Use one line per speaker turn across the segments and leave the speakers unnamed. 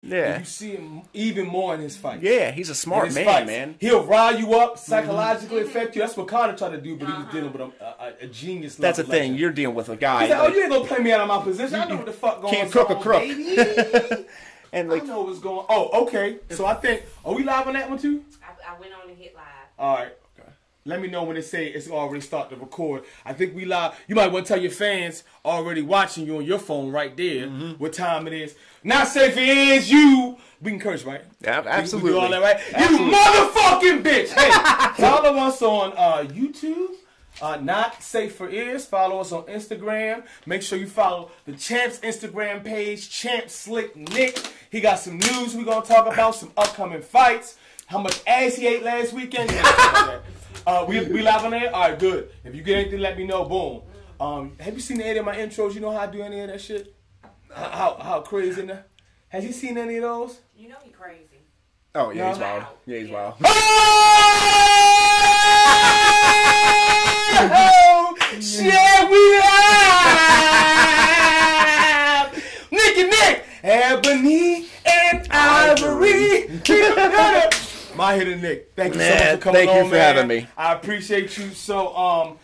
Yeah.
And you see him even more in his fights.
Yeah, he's a smart man, man.
He'll rile you up, psychologically affect you. That's what Conor tried to do, but he was dealing with a genius.
That's the thing. You're dealing with a guy.
He's like, oh, you ain't gonna play me out of my position. I know what the fuck going on.
Can't cook a crook.
Baby.
And like,
I know what's going on. Oh, okay. So I think, are we live on that one too?
I went on and hit live.
All right. Let me know when they say it's already starting to record. I think we live. You might want to tell your fans already watching you on your phone right there what time it is. Not safe for ears, you. We can curse, right?
Yeah, absolutely.
We do all that, right?
Absolutely.
You motherfucking bitch. Hey, follow us on YouTube. Not safe for ears. Follow us on Instagram. Make sure you follow the Champ's Instagram page, Champ Slick Nick. He got some news we're gonna talk about, some upcoming fights, how much ass he ate last weekend. We live on there? All right, good. If you get anything, let me know. Boom. Have you seen any of my intros? You know how I do any of that shit? How crazy in there? Has you seen any of those?
You know he crazy.
oh yeah, he's wild. Yeah, he's wild.
Oh, shit, we live! Nicky Nick, Ebony and Ivory. My hitter Nick, thank you so much for coming on,
Thank you for having me.
I appreciate you. So,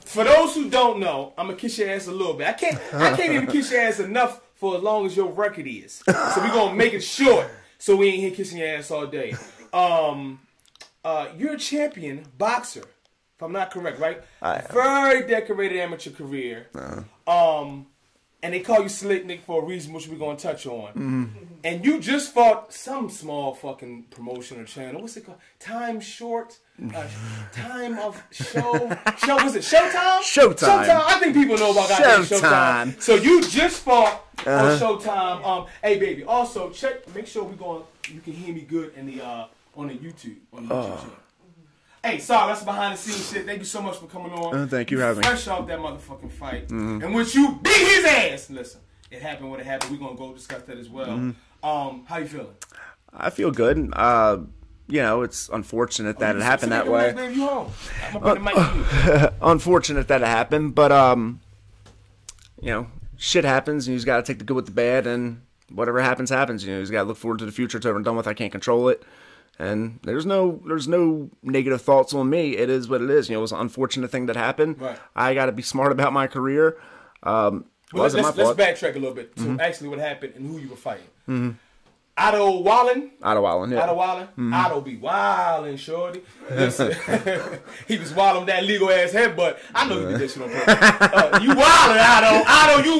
for those who don't know, I'm gonna kiss your ass a little bit. I can't even kiss your ass enough for as long as your record is. So we're gonna make it short, so we ain't here kissing your ass all day. You're a champion boxer, if I'm not correct, right? Very decorated amateur career. And they call you Slick Nick for a reason, which we're gonna touch on. And you just fought some small fucking promotional channel. What's it called? Time Short? Time of Show? Was it Showtime?
Showtime.
I think people know about Showtime. So you just fought on Showtime. Hey, baby. Also, make sure you can hear me good in the on the YouTube channel. Hey, sorry, that's behind the scenes shit. Thank you so much for coming on.
Thank you for having me.
Fresh off that motherfucking fight. And once you beat his ass. Listen, it happened what it happened. We're going to go discuss that as well. How you feeling?
I feel good. You know, it's unfortunate that it happened that way.
Baby, you home. I'm going to put the mic to you.
Unfortunate that it happened, but, you know, shit happens, and you just got to take the good with the bad, and whatever happens, happens. You know, you just got to look forward to the future. It's over and done with. I can't control it. And there's no negative thoughts on me. It is what it is. You know, it was an unfortunate thing that happened.
Right.
I got to be smart about my career.
Let's backtrack a little bit to actually what happened and who you were fighting. Otto Wallin.
Yeah.
Otto Wallin. Otto be wildin', shorty. Listen, he was wildin' that legal ass head, but I know you did that shit on purpose. You wildin', Otto, you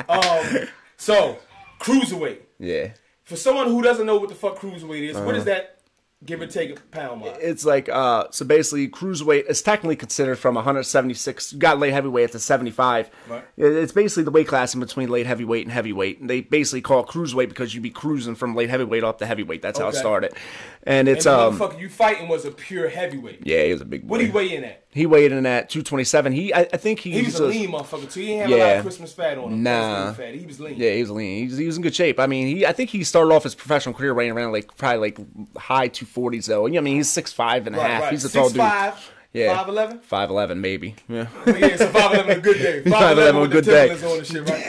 wildin'. So, cruiserweight.
Yeah.
For someone who doesn't know what the fuck cruiserweight is, what is that, give or take a pound wise?
It's like, so basically cruiserweight is technically considered from 176, you got light heavyweight to 75. Right. It's basically the weight class in between light heavyweight and heavyweight. And they basically call it cruiserweight because you'd be cruising from light heavyweight up to heavyweight. That's how it started. And it's,
the motherfucker you fighting was a pure heavyweight.
Yeah, he was a big boy.
What did he weigh in at?
He weighed in at 227. I think he
was a lean motherfucker too. He didn't have a lot of Christmas fat on him.
Nah.
He was lean.
Yeah, he was lean. He was in good shape. I mean, I think he started off his professional career weighing around probably high 240s though. I mean, he's 6'5" and a half. Right. He's a tall dude.
6'5",
yeah.
5'11"?
5'11", maybe. Yeah.
Yeah, so 5'11" a good day.
5'11" a good day.
On the shit, right?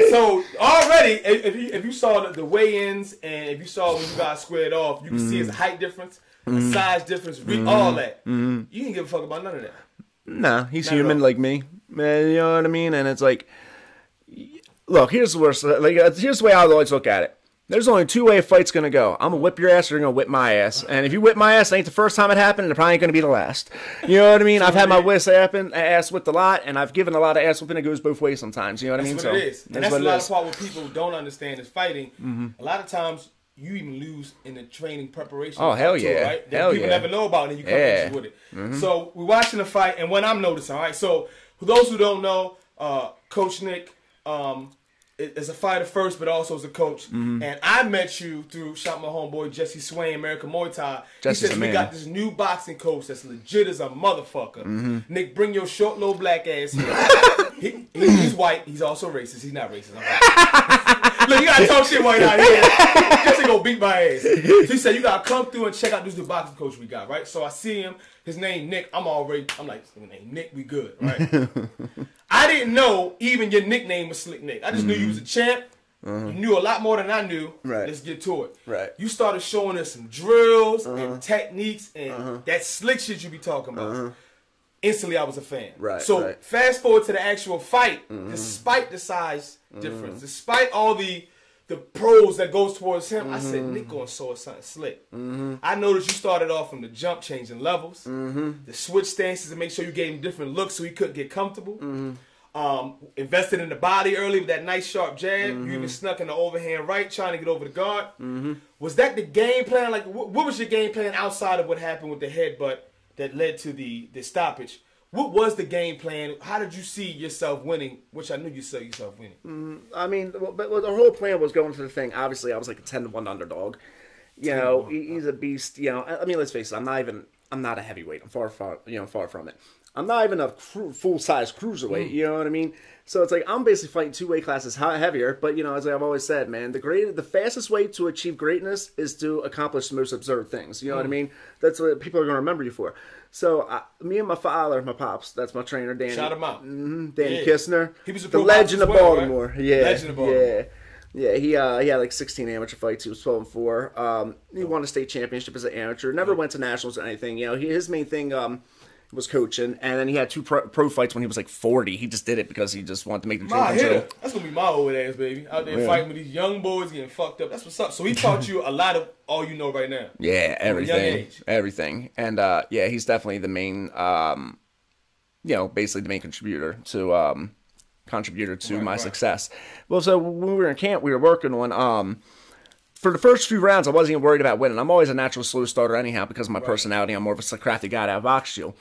So already, if you saw the weigh-ins and if you saw when you guys squared off, you can see his height difference, size difference, all that. You didn't give a fuck about none of that.
Nah, he's human like me. Man, you know what I mean? And it's like, look, here's the worst. Like, here's the way I always look at it. There's only two ways a fight's going to go. I'm going to whip your ass or you're going to whip my ass. And if you whip my ass, it ain't the first time it happened, and it probably ain't going to be the last. You know what I mean? I've had my ass whipped a lot, and I've given a lot of ass whipping. It goes both ways sometimes. You know what I mean?
That's what it is. And that's a lot of part what people don't understand is fighting. A lot of times, you even lose in the training preparation.
Oh, hell yeah.
Right? That people never know about, and you come in with it. So we're watching the fight, and what I'm noticing, all right? So for those who don't know, Coach Nick is a fighter first, but also as a coach. And I met you through my homeboy Jesse Swain, American Muay Thai. He says we got this new boxing coach that's legit as a motherfucker. Nick, bring your short little black ass here. He's white. He's also racist. He's not racist. Look, you gotta talk shit while you're out here. Jesse gonna beat my ass. So he said you gotta come through and check out this new boxing coach we got, right? So I see him. His name Nick. I'm like, his name Nick. We good, right? I didn't know even your nickname was Slick Nick. I just knew you was a champ. You knew a lot more than I knew.
Right.
Let's get to it.
Right.
You started showing us some drills and techniques and that slick shit you be talking about. Instantly, I was a fan.
Right.
So fast forward to the actual fight. Despite the size difference, despite all the pros that goes towards him, I said, Nick gonna show us something slick. I noticed you started off from the jump, changing levels, the switch stances, and make sure you gave him different looks so he couldn't get comfortable. Invested in the body early with that nice sharp jab. You even snuck in the overhand right, trying to get over the guard. Was that the game plan? Like, what was your game plan outside of what happened with the headbutt that led to the stoppage? What was the game plan? How did you see yourself winning? Which I knew you saw yourself winning.
I mean, but the whole plan was going to the thing. Obviously, I was like a 10-1 underdog. You know, he's a beast. You know, I mean, let's face it. I'm not a heavyweight. I'm far from it. I'm not even a full-size cruiserweight. You know what I mean? So it's like I'm basically fighting 2 weight classes heavier. But you know, as I've always said, man, the fastest way to achieve greatness is to accomplish the most absurd things. You know what I mean? That's what people are going to remember you for. So me and my father, my pops, that's my trainer, Danny.
Shout him out.
Danny Kisner.
He was a
the legend of Baltimore. Right? Yeah,
legend of Baltimore.
Yeah, he had like 16 amateur fights. He was 12-4. He won a state championship as an amateur. Never went to nationals or anything. You know, his main thing was coaching, and then he had 2 pro fights when he was like 40. He just did it because he just wanted to make the dream come true.
That's gonna be my old ass, baby. Out there fighting with these young boys, getting fucked up. That's what's up. So he taught you a lot of all you know right now.
Yeah, everything. And yeah, he's definitely the main, basically the main contributor to my success. Well, so when we were in camp, we were working on for the first few rounds, I wasn't even worried about winning. I'm always a natural slow starter anyhow because of my personality. I'm more of a crafty guy out of box you.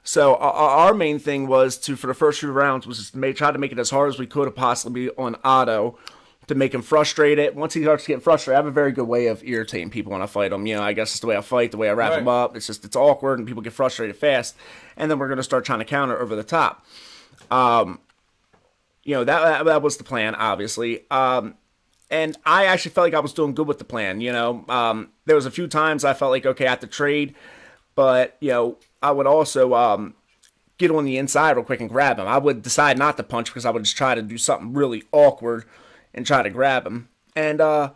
So our main thing was for the first few rounds, was just try to make it as hard as we could possibly on Otto to make him frustrated. Once he starts getting frustrated, I have a very good way of irritating people when I fight them. You know, I guess it's the way I fight, the way I wrap them up. It's awkward and people get frustrated fast. And then we're going to start trying to counter over the top. That was the plan, obviously. And I actually felt like I was doing good with the plan. You know, there was a few times I felt like, okay, I have to trade. But, you know, I would also get on the inside real quick and grab him. I would decide not to punch because I would just try to do something really awkward and try to grab him. And, in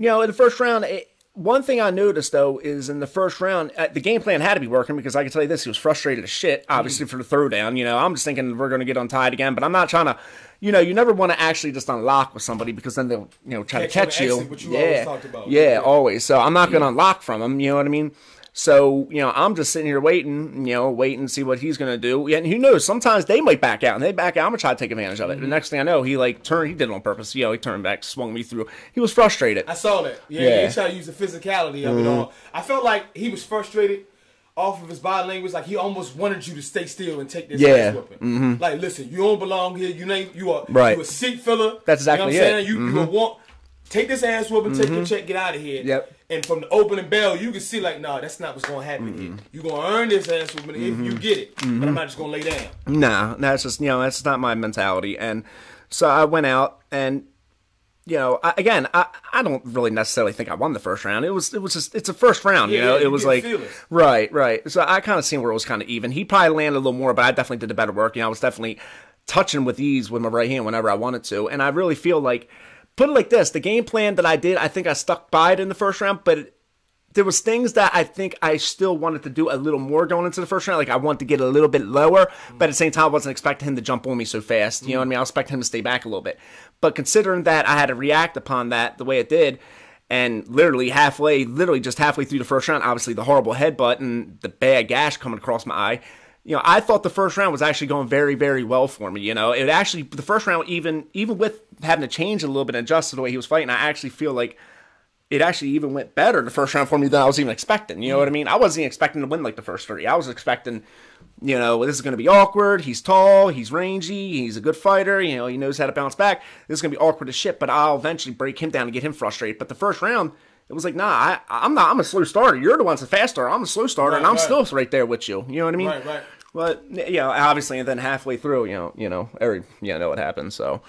the first round, one thing I noticed, though, is in the first round, the game plan had to be working because I can tell you this, he was frustrated as shit, obviously, for the throwdown. You know, I'm just thinking we're going to get untied again, but I'm not trying to, you never want to actually just unlock with somebody because then they'll, try to catch you.
Always talked about.
Yeah, always. So I'm not going to unlock from him, you know what I mean? So, I'm just sitting here waiting to see what he's going to do. And who knows, sometimes they might back out, and they back out, I'm going to try to take advantage of it. The next thing I know, he did it on purpose. He turned back, swung me through. He was frustrated.
I saw that. Yeah. He tried to use the physicality of it all. I felt like he was frustrated off of his body language, like he almost wanted you to stay still and take this ass whooping. Like, listen, you don't belong here. You are a seat filler.
That's exactly it.
You take this ass whooping, take your check, get out of here.
Yep.
And from the opening bell, you can see like, nah, that's not what's going to happen here. You're going to earn this ass whooping if you get it. But I'm not just going to lay down.
Nah, that's just, that's not my mentality. And so I went out and, I don't really necessarily think I won the first round. It's a first round, it was like, right. So I kind of seen where it was kind of even. He probably landed a little more, but I definitely did the better work. I was definitely touching with ease with my right hand whenever I wanted to. And I really feel like, put it like this, the game plan that I did, I think I stuck by it in the first round, but there was things that I think I still wanted to do a little more going into the first round. Like I wanted to get a little bit lower, but at the same time, I wasn't expecting him to jump on me so fast. You know what I mean? I was expecting him to stay back a little bit. But considering that I had to react upon that the way it did, and literally just halfway through the first round, obviously the horrible headbutt and the bad gash coming across my eye, I thought the first round was actually going very, very well for me. It actually, the first round, even with having to change a little bit and adjust to the way he was fighting, I actually feel like it actually even went better the first round for me than I was even expecting. You know what I mean? I wasn't even expecting to win like the first 30. I was expecting, this is going to be awkward. He's tall. He's rangy. He's a good fighter. He knows how to bounce back. This is going to be awkward as shit, but I'll eventually break him down and get him frustrated. But the first round, it was like, nah, I'm a slow starter. You're the one's a fast starter. I'm a slow starter, and I'm still right there with you. You know what I mean?
Right.
But, obviously, and then halfway through, what happens. So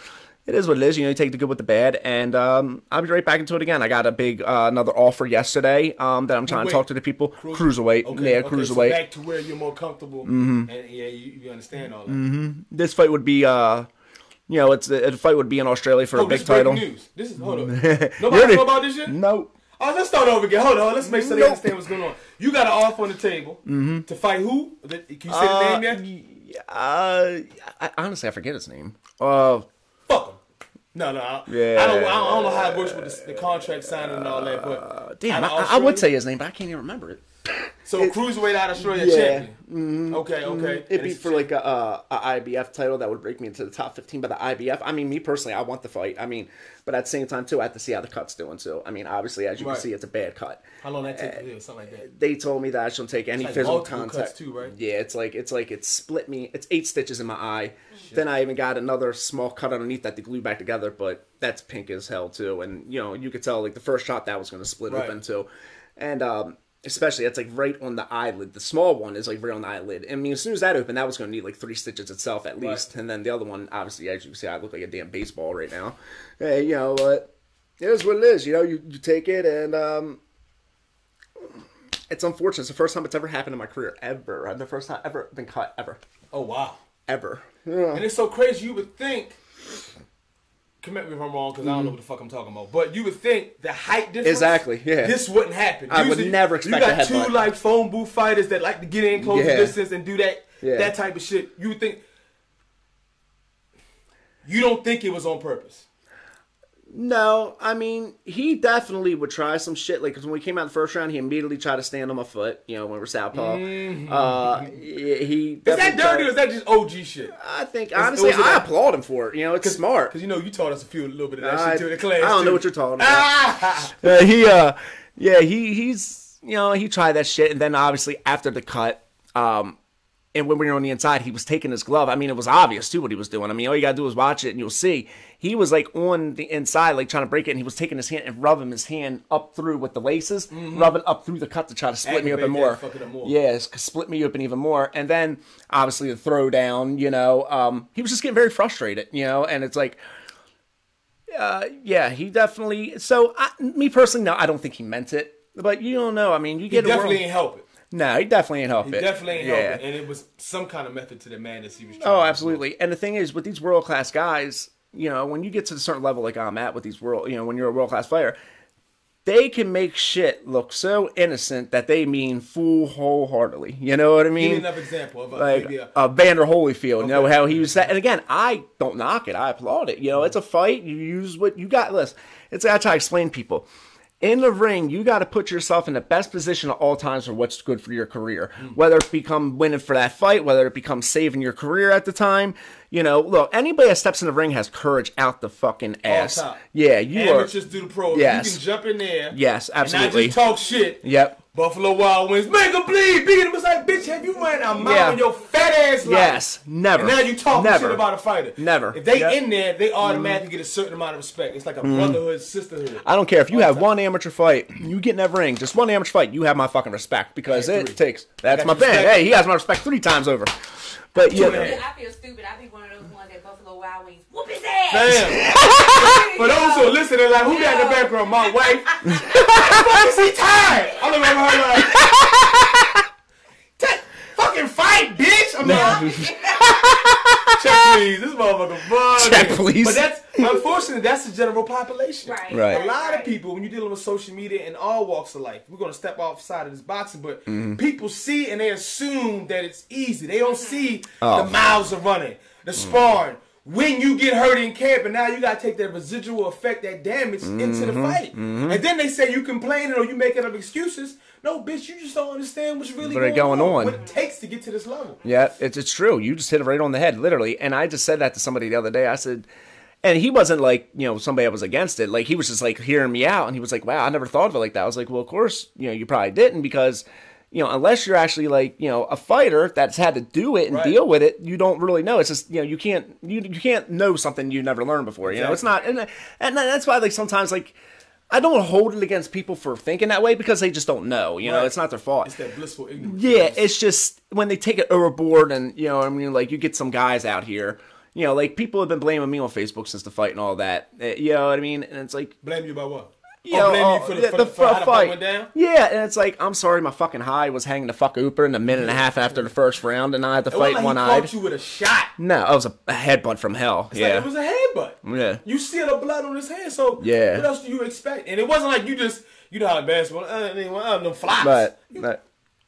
it is what it is. You take the good with the bad, and I'll be right back into it again. I got a big another offer yesterday that I'm trying to talk to the people. Cruiserweight.
Okay,
cruiserweight.
So back to where you're more comfortable, and you understand all that.
This fight would be You know, a fight would be in Australia for a big
this
title.
News. This is hold on. Nobody know about this shit?
No.
Oh, let's start over again. Hold on. Let's make sure they understand what's going on. You got an offer on the table to fight who? Can you say the name yet?
Honestly, I forget his name.
Fuck him. No.
Yeah.
I don't know how it works with the contract signing and all that. But
damn, I would say his name, but I can't even remember it.
So cruiserweight out of Australia champion. Mm-hmm. Okay.
It'd be for like a IBF title that would break me into the top 15 by the IBF. I mean, me personally, I want the fight. I mean, but at the same time too, I have to see how the cut's doing too. I mean, obviously, as you can see, it's a bad cut.
How long that take to heal? Something like that.
They told me that I shouldn't take any physical contact.
Cuts too, right?
Yeah, it's like it split me. It's 8 stitches in my eye. Shit. Then I even got another small cut underneath that they glue back together, but that's pink as hell too. And you know, you could tell like the first shot that was going to split open too, and especially, it's like right on the eyelid. The small one is like right on the eyelid. I mean, as soon as that opened, that was going to need like 3 stitches itself at least. Right. And then the other one, obviously, as you can see, I look like a damn baseball right now. Hey, you know, but it is what it is. You know, you take it, and it's unfortunate. It's the first time it's ever happened in my career, ever. The first time ever been cut, ever.
Oh, wow.
Ever.
Yeah. And it's so crazy. You would think... Correct me if I'm wrong, because I don't know what the fuck I'm talking about. But you would think the height difference...
Exactly, yeah.
This wouldn't happen.
I would never expect that.
You got 2, like, phone booth fighters that like to get in close distance and do that type of shit. You would think... You don't think it was on purpose?
No, I mean, he definitely would try some shit. Like, 'cause when we came out the first round, he immediately tried to stand on my foot, you know, when we're southpaw. He
is that dirty or is that just OG shit?
I think, honestly, I applaud him for it. You know, it's smart.
Because, you know, you taught us a little bit of that shit too in the class.
I don't know what you're talking about. He's, you know, he tried that shit. And then, obviously, after the cut, and when we were on the inside, he was taking his glove. I mean, it was obvious, too, what he was doing. I mean, all you got to do is watch it, and you'll see. He was, like, on the inside, like, trying to break it, and he was taking his hand and rubbing his hand up through with the laces, rubbing up through the cut to try to split me open more. Yeah, split me open even more. And then, obviously, the throwdown, you know, he was just getting very frustrated, you know, and it's like, he definitely... So, me personally, no, I don't think he meant it. But you don't know. I mean, you get...
He definitely ain't help it.
No, he definitely ain't help it.
He definitely ain't help it. And it was some kind of method to the madness he was trying
to do. Absolutely. And the thing is, with these world-class guys, you know, when you get to a certain level like I'm at with these when you're a world-class player, they can make shit look so innocent that they mean full wholeheartedly. You know what I mean?
Give me another example of
like Vander Holyfield. You know how he was that. And again, I don't knock it. I applaud it. You know, it's a fight. You use what you got. Listen, it's I try to explain to people. In the ring, you got to put yourself in the best position at all times for what's good for your career. Whether it become winning for that fight, whether it becomes saving your career at the time. You know, look, anybody that steps in the ring has courage out the fucking ass. Yeah, you are.
Amateurs do the pros. Yes. You can jump in there.
Yes, absolutely.
And not just talk shit.
Yep.
Buffalo Wild Wings, make them bleed. Beat him. It's like, bitch, have you run a mile in your fat ass life?
Yes, never.
And now you talking shit about a fighter.
Never.
If they in there, they automatically get a certain amount of respect. It's like a brotherhood, sisterhood.
I don't care if you have one amateur fight, you get in that ring, just one amateur fight, you have my fucking respect because it takes. That's my band. Hey, he has my respect 3 times over. But yeah,
I feel stupid. I be one of those ones at Buffalo Wild Wings. Whoop his ass!
Damn. For those who are listening, like, who got in the background? My wife. Fuck is he tired? I look over her like, fucking fight, bitch. I'm like, check please. This motherfucker bugging.
Check please.
But that's unfortunately that's the general population.
Right.
A lot of people, when you're dealing with social media in all walks of life, we're gonna step outside of this boxing, but people see and they assume that it's easy. They don't see the miles of running, the sparring. When you get hurt in camp, and now you gotta take that residual effect, that damage into the fight, and then they say you complaining or you making up excuses. No, bitch, you just don't understand what's really going on. What it takes to get to this level.
Yeah, it's true. You just hit it right on the head, literally. And I just said that to somebody the other day. I said, and he wasn't like, you know, somebody that was against it. Like, he was just like hearing me out, and he was like, wow, I never thought of it like that. I was like, well, of course, you know, you probably didn't because, you know, unless you're actually like, you know, a fighter that's had to do it and deal with it, you don't really know. It's just, you know, you can't know something you never learned before. You know, it's not, and that's why like sometimes like I don't hold it against people for thinking that way because they just don't know. You know, it's not their fault.
It's that blissful ignorance.
Yeah, it's just when they take it overboard, and you know, I mean, like you get some guys out here. You know, like people have been blaming me on Facebook since the fight and all that. You know what I mean? And it's like,
blame you about what?
you know,
the fight went down?
Yeah, and it's like, I'm sorry, my fucking high was hanging the fuck Ooper in a minute and a half after the first round, and I had to fight one-eyed.
He caught you with a shot.
No, it was a headbutt from hell.
It was a headbutt.
Yeah.
You see the blood on his hand, so what else do you expect? And it wasn't like you just, you know how basketball, no flies.
But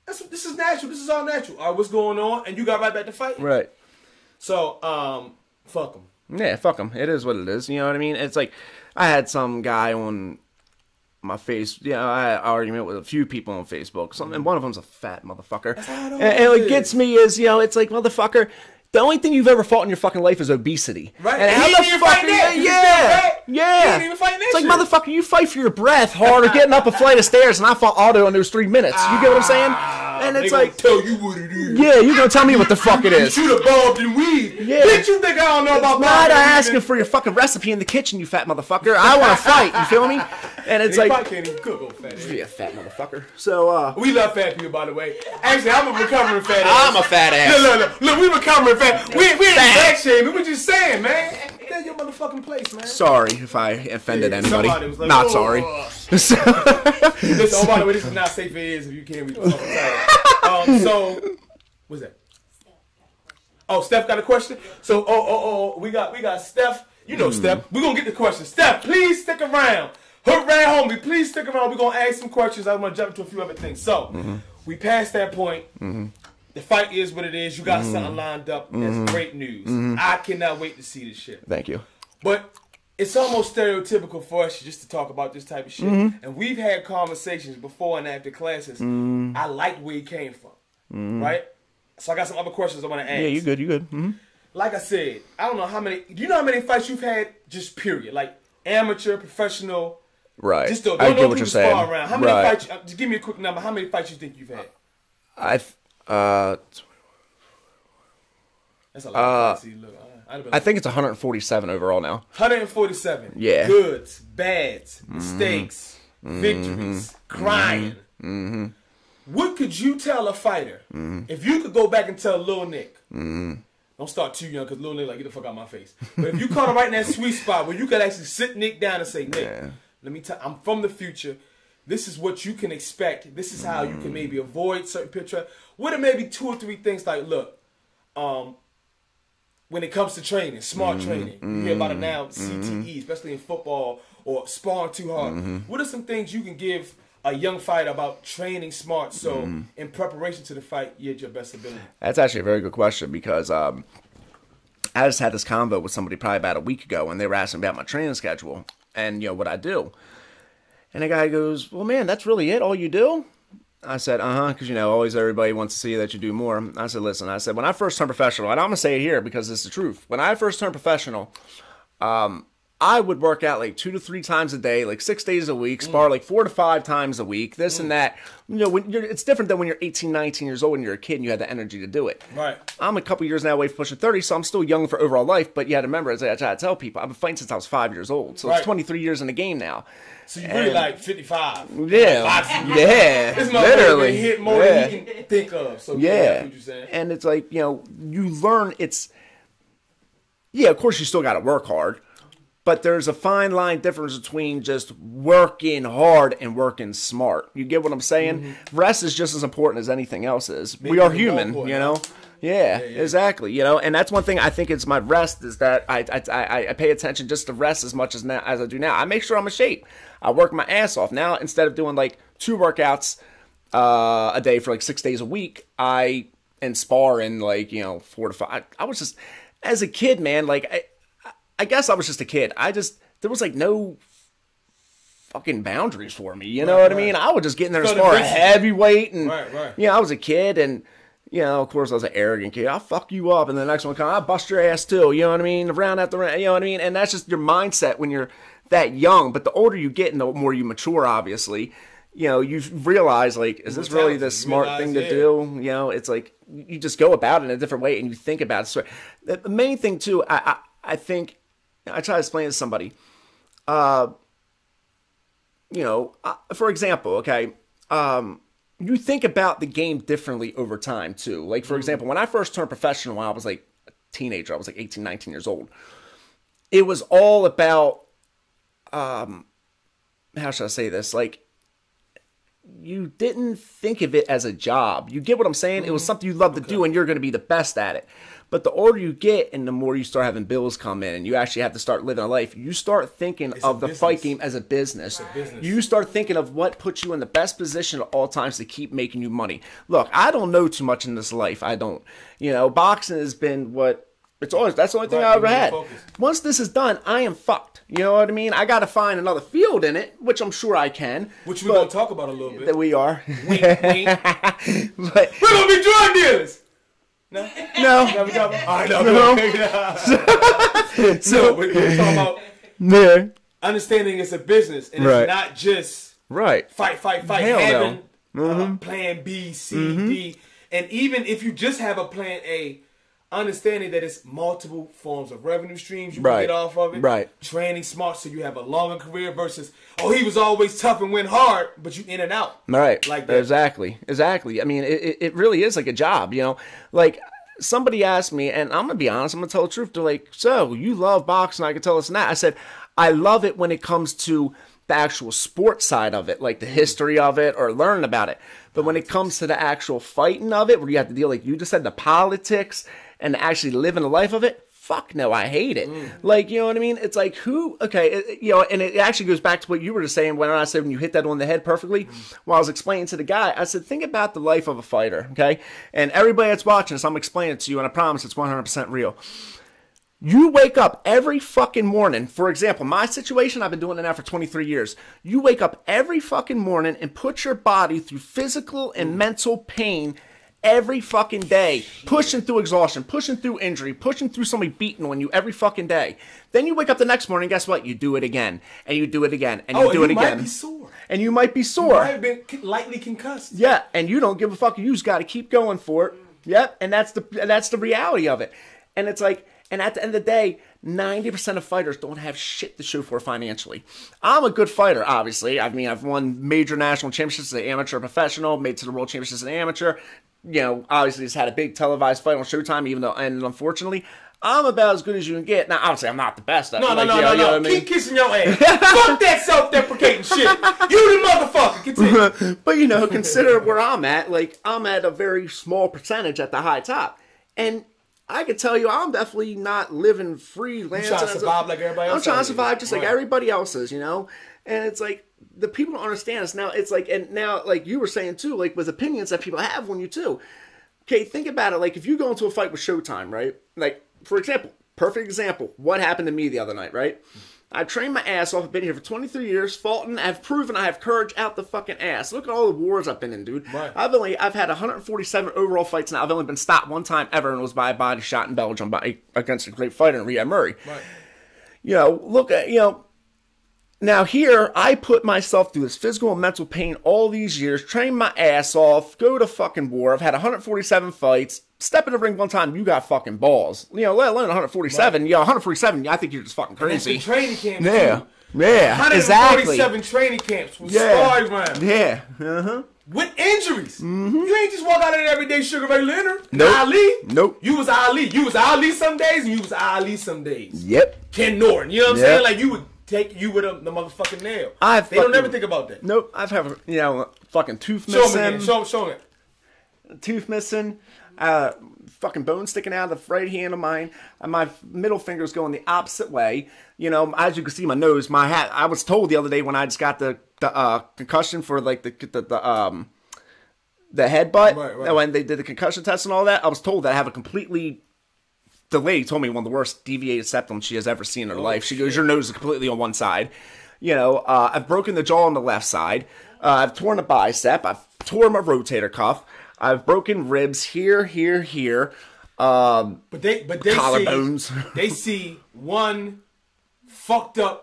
this is natural. This is all natural. All right, what's going on? And you got right back to fighting.
Right.
So, fuck him.
Yeah, fuck him. It is what it is. You know what I mean? It's like, I had some guy on my face. I had an argument with a few people on Facebook. And one of them's a fat motherfucker. And what gets me is, it's like, motherfucker, the only thing you've ever fought in your fucking life is obesity.
Right.
And how the fuck
Yeah. It's
like, motherfucker, you fight for your breath harder getting up a flight of stairs, and I fought Otto in those 3 minutes. You get what I'm saying? And it's like,
tell you what it is.
Yeah, you gonna tell me what the fuck it is.
You should have bobbed and weaved. Yeah. Bitch, you think I don't know about bobbing?
I'm not asking for your fucking recipe in the kitchen, you fat motherfucker. I want to fight. You feel me? And it's like,
I can't even cook, old fat ass.
Yeah, fat motherfucker. So,
we love fat people, by the way. Actually, I'm a recovering fat ass.
I'm a fat ass.
Look, we recovering fat. We ain't fat shaming. We just saying, man. That's your motherfucking place, man.
Sorry if I offended anybody.
Was like,
not sorry.
Listen, by the way, this is not safe for ears if you can't read the fucking title. So, what's that? Oh, Steph got a question? So, we got Steph. You know Steph. We're going to get the question. Steph, please stick around. Hooray, homie. Please stick around. We're going to ask some questions. I'm going to jump into a few other things. So, we passed that point. The fight is what it is. You got something lined up. That's great news. I cannot wait to see this shit.
Thank you.
But it's almost stereotypical for us just to talk about this type of shit. And we've had conversations before and after classes. I like where he came from. Right? So I got some other questions I want to ask.
Yeah, you good.
Like I said, I don't know how many. Do you know how many fights you've had? Just period. Like amateur, professional.
Right.
Just don't
I get
know
what
people
you're saying.
spar around. How many fights? Just give me a quick number. How many fights you think you've had? That's a lot of fights.
I think it's 147 overall now.
147.
Yeah.
Goods, bads, mistakes, victories, crying. What could you tell a fighter if you could go back and tell Lil Nick? Don't start too young because Lil Nick like, get the fuck out of my face. But if you caught him right in that sweet spot where you could actually sit Nick down and say, Nick, let me tell, I'm from the future. This is what you can expect. This is how you can maybe avoid certain picture. What are maybe 2 or 3 things like, look, when it comes to training, smart training, you hear about it now, CTE, especially in football, or sparring too hard. What are some things you can give a young fighter about training smart so in preparation to the fight, you're at your best ability?
That's actually a very good question because I just had this convo with somebody probably about a week ago and they were asking about my training schedule and, what I do. And the guy goes, well, man, that's really it? All you do? I said, because, always everybody wants to see that you do more. I said, listen, when I first turned professional, and I'm going to say it here because it's the truth. When I first turned professional, I would work out like 2 to 3 times a day, like 6 days a week, spar like 4 to 5 times a week, this and that. It's different than when you're 18, 19 years old and you're a kid and you had the energy to do it.
Right.
I'm a couple years now away from pushing 30, so I'm still young for overall life, but you had to remember, as I try to tell people, I've been fighting since I was 5 years old, so it's 23 years in the game now.
So you're really like 55.
Yeah.
This
Literally.
Been hit more than you can think of. So that's what you're saying.
And it's like, you learn of course you still got to work hard, but there's a fine line difference between just working hard and working smart. You get what I'm saying? Rest is just as important as anything else is. We are human, Yeah, exactly. And that's one thing I think it's my rest is that I pay attention just to rest as much as I do now. I make sure I'm in shape. I work my ass off. Now, instead of doing like 2 workouts a day for like 6 days a week, I spar in like, 4 to 5. I was just, as a kid, man, like I guess I was just a kid. There was like no fucking boundaries for me. You know what I mean? I would just get in there and spar a heavyweight and, I was a kid and, of course, I was an arrogant kid. I'll fuck you up, and the next one comes, I'll bust your ass too. You know what I mean? Round after round, you know what I mean? And that's just your mindset when you're that young. But the older you get and the more you mature, obviously, you realize, like, is this really the smart thing to do? It's like you just go about it in a different way and you think about it. So the main thing, too, I think, I try to explain to somebody, for example, okay, you think about the game differently over time, too. Like, for example, when I first turned professional when I was, like, a teenager, I was, like, 18, 19 years old. It was all about how should I say this? Like, you didn't think of it as a job. You get what I'm saying? It was something you love to do, and you're going to be the best at it. But the older you get and the more you start having bills come in and you actually have to start living a life, you start thinking of the fight game as a business. You start thinking of what puts you in the best position at all times to keep making you money. Look, I don't know too much in this life. I don't. You know, boxing has been what it's always. That's the only thing I ever had. Once this is done, I am fucked. You know what I mean? I got to find another field in it, which I'm sure I can.
Which we're going to talk about a little bit.
That we are.
Wink, wink. But, we're going to be drug dealers. No. All right, so we're talking about understanding it's a business and it's not just fight. Having plan B, C, D, and even if you just have a plan A, understanding that it's multiple forms of revenue streams you can get off of it. Training smart so you have a longer career versus he was always tough and went hard, but you in and out.
Like that. Exactly. I mean, it really is like a job, you know. Like somebody asked me, and I'm gonna be honest, I'm gonna tell the truth. They're like, "So you love boxing?" I can tell this and that. I said, I love it when it comes to the actual sports side of it, like the history of it or learning about it. But when it comes to the actual fighting of it, where you have to deal, like you just said, the politics and actually living the life of it, fuck no, I hate it. Like, you know what I mean? It's like, you know, and it actually goes back to what you were just saying when I said when you hit that on the head perfectly. While I was explaining to the guy, I said, think about the life of a fighter, okay? And everybody that's watching this, I'm explaining it to you, and I promise it's 100% real. You wake up every fucking morning. For example, my situation, I've been doing it now for 23 years. You wake up every fucking morning and put your body through physical and mental pain every fucking day, pushing through exhaustion, pushing through injury, pushing through somebody beating on you every fucking day. Then you wake up the next morning, guess what? You do it again, and you do it again, and you do it again.
You might be sore.
And you might be sore.
You might have been lightly concussed.
Yeah, and you don't give a fuck. You just got to keep going for it. Yep, and that's the reality of it. And it's like, and at the end of the day, 90% of fighters don't have shit to show for financially. I'm a good fighter, obviously. I mean, I've won major national championships as an amateur professional, made to the world championships as an amateur. You know, obviously just had a big televised fight on Showtime, even though, and unfortunately, I'm about as good as you can get. Now, obviously, I'm not the best at it.
No. Keep kissing your ass. Fuck that self-deprecating shit. You the motherfucker. Continue.
But, you know, consider where I'm at. Like, I'm at a very small percentage at the high top. And I can tell you, I'm definitely not living freelance.
I'm trying to survive like everybody else.
I'm trying to survive just like everybody else is, you know? And it's like, the people don't understand this now. It's like, and now, like you were saying too, like with opinions that people have on you too. Okay, think about it. Like if you go into a fight with Showtime, right? Like, for example, perfect example, what happened to me the other night, right? I trained my ass off. I've been here for 23 years, fought, and I've proven I have courage out the fucking ass. Look at all the wars I've been in, dude.
Right.
I've had 147 overall fights now. I've only been stopped one time ever, and it was by a body shot in Belgium against a great fighter, Riyad Murray.
Right.
You know, look at, you know, now here, I put myself through this physical and mental pain all these years, train my ass off, go to fucking war. I've had 147 fights. Step in the ring one time, you got fucking balls. You know, let alone 147. Right. Yeah, 147, I think you're just fucking crazy.
And training camps.
Yeah.
Too.
Yeah,
147 training camps with sparring rounds.
Yeah.
With injuries. You ain't just walk out of there every day Sugar Ray Leonard.
Nope.
Ali.
Nope.
You was Ali. You was Ali some days and you was Ali some days.
Yep.
Ken Norton. You know what I'm saying? Like you would take you with the motherfucking nail. They don't never think about that.
Nope. I've had, you know, fucking tooth missing.
Show me again. Show me.
Tooth missing. Fucking bone sticking out of the right hand of mine. My middle finger's going the opposite way. You know, as you can see, my nose, my hat. I was told the other day when I just got the concussion for like the headbutt. Right. When they did the concussion test and all that, I was told that I have a completely. The lady told me one of the worst deviated septum she has ever seen in her life. She goes, your nose is completely on one side. You know, I've broken the jaw on the left side. I've torn a bicep. I've torn my rotator cuff. I've broken ribs here.
But they
collarbones.
They see one fucked up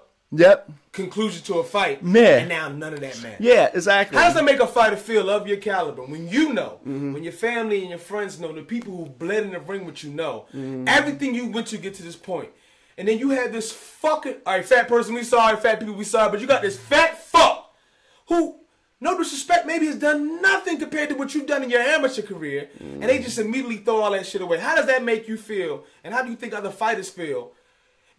conclusion to a fight, and now none of that matters.
Yeah, exactly.
How does that make a fighter feel of your caliber when you know, when your family and your friends know, the people who bled in the ring with you know, everything you went to get to this point, and then you had this fucking fat person we sorry, fat people we sorry, but you got this fat fuck who. No disrespect, maybe has done nothing compared to what you've done in your amateur career, and they just immediately throw all that shit away. How does that make you feel, and how do you think other fighters feel?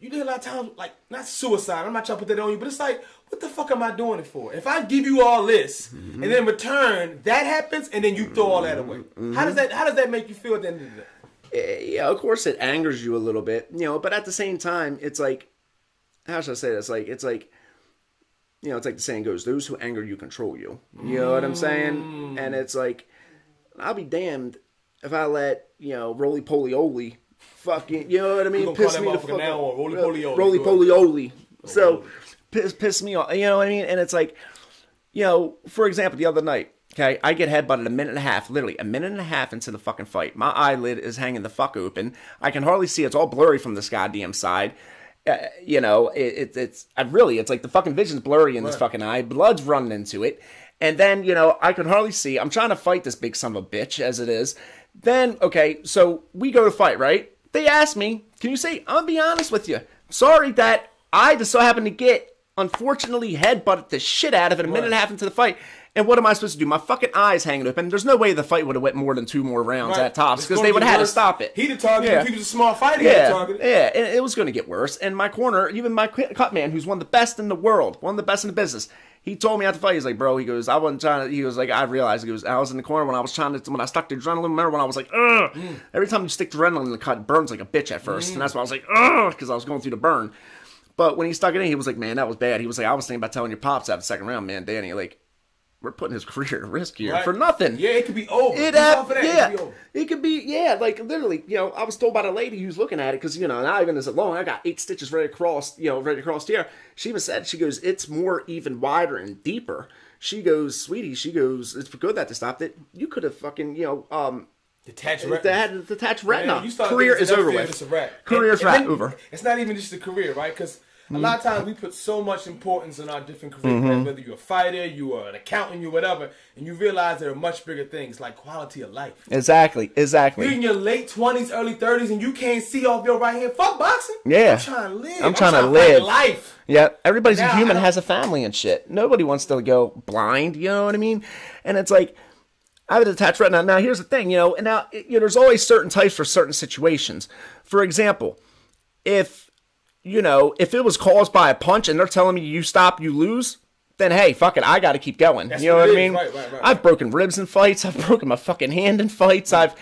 you did a lot of times, like, not suicide. I'm not trying to put that on you, but it's like, what the fuck am I doing it for? If I give you all this, and then in return, that happens, and then you throw all that away. How does that make you feel at the end of the day?
Yeah, of course it angers you a little bit, you know, but at the same time, it's like, how should I say this? Like, it's like, you know, it's like the saying goes, those who anger you control you. You know what I'm saying? And it's like, I'll be damned if I let, you know, roly-poly-oly fucking, you know what I mean? Piss me the fuck off. Roly-poly-oly. So, piss me off. You know what I mean? And it's like, you know, for example, the other night, okay, I get headbutted a minute and a half, literally a minute and a half into the fucking fight. My eyelid is hanging the fuck open. I can hardly see. It's all blurry from this goddamn side. You know, it's like the fucking vision's blurry in this fucking eye. Blood's running into it. And then, you know, I can hardly see. I'm trying to fight this big son of a bitch as it is. Then, okay, so we go to fight, right? They ask me, can you see? I'm going to be honest with you. Sorry that I just so happened to get, unfortunately, headbutted the shit out of it a minute and a half into the fight. And what am I supposed to do? My fucking eye's hanging open. There's no way the fight would have went more than 2 more rounds at tops because they would have had to stop it.
He the target. If he was a small fighter, he had target.
Yeah, and it was going to get worse. And my corner, even my cut man, who's one of the best in the world, one of the best in the business, he told me after the fight, he's like, bro, he goes, I wasn't trying to, he was like, I realized, he goes, I was in the corner when I was trying to, when I stuck the adrenaline, remember when I was like, ugh, every time you stick the adrenaline in the cut, it burns like a bitch at first. And that's why I was like, ugh, because I was going through the burn. But when he stuck it in, he was like, man, that was bad. He was like, I was thinking about telling your pops after the second round, man, Danny, like, we're putting his career at risk here for nothing.
Yeah, it could be over.
It could be, like literally, you know, I was told by the lady who's looking at it, because, you know, not even is it long, I got 8 stitches ready across here. She even said, she goes, it's more even wider and deeper. She goes, sweetie, she goes, it's good that they stopped it. You could have fucking, you know, detached retina. Man, career is over with. Career's over.
It's not even just a career, right? Because a lot of times we put so much importance in our different career plans, whether you're a fighter, you are an accountant, you whatever, and you realize there are much bigger things like quality of life.
Exactly.
You're in your late 20s, early 30s, and you can't see off your right hand. Fuck boxing.
Yeah.
I'm trying to live.
I'm trying to live
life.
Yeah. Everybody's a human, has a family and shit. Nobody wants to go blind. You know what I mean? And it's like, I have a detached retina. Now, here's the thing, you know, and now, you know, there's always certain types for certain situations. For example, if it was caused by a punch and they're telling me you stop, you lose, then hey, fuck it, I got to keep going. You know what I mean?
Right.
I've broken ribs in fights. I've broken my fucking hand in fights. I've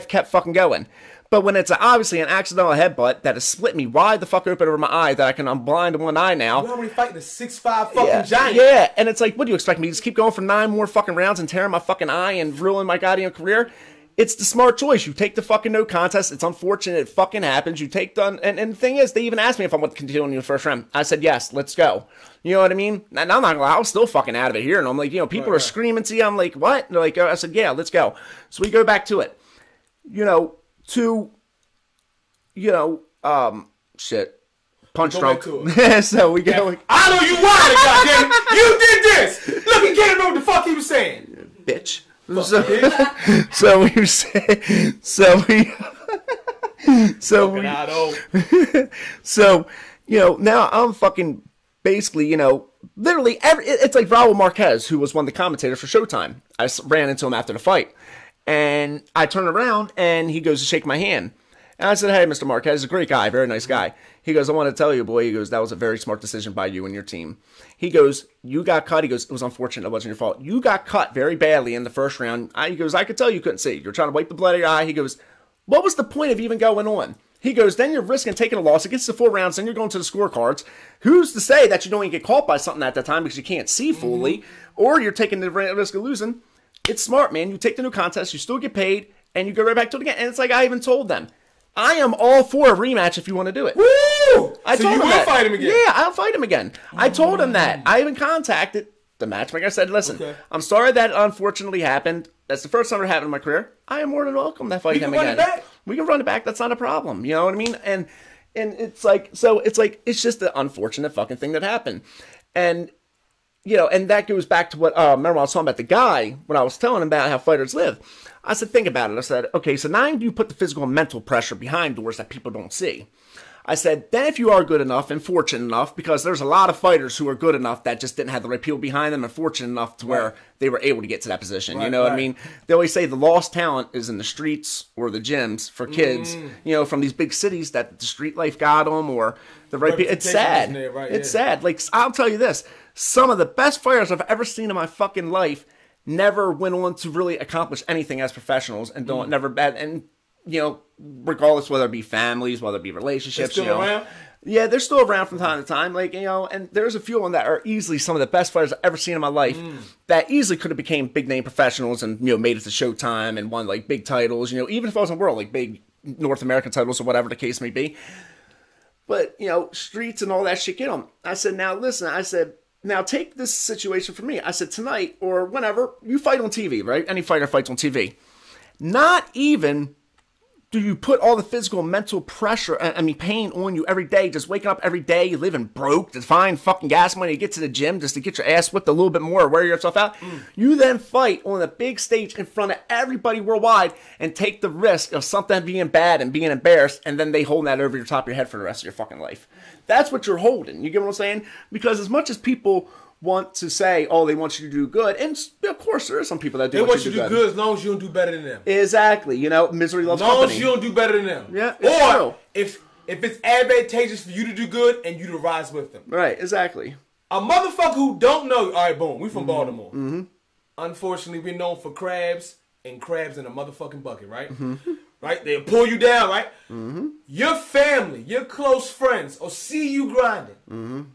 kept fucking going. But when it's obviously an accidental headbutt that has split me wide the fuck open over my eye that I'm blind in one eye now.
You're already fighting a 6'5" fucking giant.
Yeah, and it's like, what do you expect me to just keep going for 9 more fucking rounds and tearing my fucking eye and ruining my goddamn career? It's the smart choice. You take the fucking no contest. It's unfortunate. It fucking happens. You take the... And the thing is, they even asked me if I want to continue in the first round. I said, yes, let's go. You know what I mean? And I'm not gonna lie, I was still fucking out of it here. And I'm like, you know, people are screaming to you. I'm like, what? And they're like, I said, yeah, let's go. So we go back to it. You know, shit. Punch drunk. So we go...
I know you wanted it, goddammit. You did this. Look, he can't remember what the fuck he was saying.
Bitch. So you know, now I'm fucking basically, you know, literally it's like Raul Marquez, who was one of the commentators for Showtime. I ran into him after the fight, and I turned around and he goes to shake my hand. And I said, hey, Mr. Marquez, a great guy, very nice guy. He goes, I want to tell you, boy, he goes, that was a very smart decision by you and your team. He goes, you got cut. He goes, it was unfortunate. It wasn't your fault. You got cut very badly in the first round. He goes, I could tell you couldn't see. You're trying to wipe the blood out of your eye. He goes, what was the point of even going on? He goes, then you're risking taking a loss. It gets to 4 rounds, then you're going to the scorecards. Who's to say that you don't even get caught by something at that time because you can't see fully, or you're taking the risk of losing? It's smart, man. You take the new contest, you still get paid, and you go right back to it again. And it's like I even told them, I am all for a rematch if you want to do it.
Woo!
I told him that.
Fight him again?
Yeah, I'll fight him again. I told him that. I even contacted the matchmaker. I said, listen, I'm sorry that unfortunately happened. That's the first time it happened in my career. I am more than welcome to fight him again. We can run it back. That's not a problem. You know what I mean? And it's like, so it's like, it's just the unfortunate fucking thing that happened. And, you know, and that goes back to what, remember when I was talking about the guy, when I was telling him about how fighters live. I said, think about it. I said, okay, so now you put the physical and mental pressure behind doors that people don't see. I said, then if you are good enough and fortunate enough, because there's a lot of fighters who are good enough that just didn't have the right people behind them and fortunate enough to where they were able to get to that position. You know what I mean? They always say the lost talent is in the streets or the gyms for kids, you know, from these big cities that the street life got them or the right people. It's sad. It's sad. Like, I'll tell you this. Some of the best fighters I've ever seen in my fucking life never went on to really accomplish anything as professionals and and you know, regardless whether it be families, whether it be relationships,
they're still around?
Yeah, they're still around from time to time. Like, you know, and there's a few of them that are easily some of the best fighters I've ever seen in my life that easily could have became big name professionals and, you know, made it to Showtime and won like big titles, you know, even if it wasn't world, like big North American titles or whatever the case may be. But, you know, streets and all that shit get them. I said, now listen, I said, now take this situation from me. I said, tonight or whenever, you fight on TV, right? Any fighter fights on TV. Not even do you put all the physical and mental pressure, pain on you every day, just waking up every day, living broke, to find fucking gas money to get to the gym, just to get your ass whipped a little bit more, wear yourself out. You then fight on a big stage in front of everybody worldwide and take the risk of something being bad and being embarrassed, and then they hold that over your top of your head for the rest of your fucking life. That's what you're holding. You get what I'm saying? Because as much as people want to say, oh, they want you to do good, and of course there are some people that do want you to do good
as long as you don't do better than them.
Exactly. You know, misery loves company.
As long as you don't do better than them.
Yeah.
Or if it's advantageous for you to do good and you to rise with them.
Right. Exactly.
A motherfucker who don't know. All right, boom. We from Baltimore. Unfortunately, we're known for crabs in a motherfucking bucket. Right. Right. They'll pull you down. Right. Your family, your close friends, will see you grinding.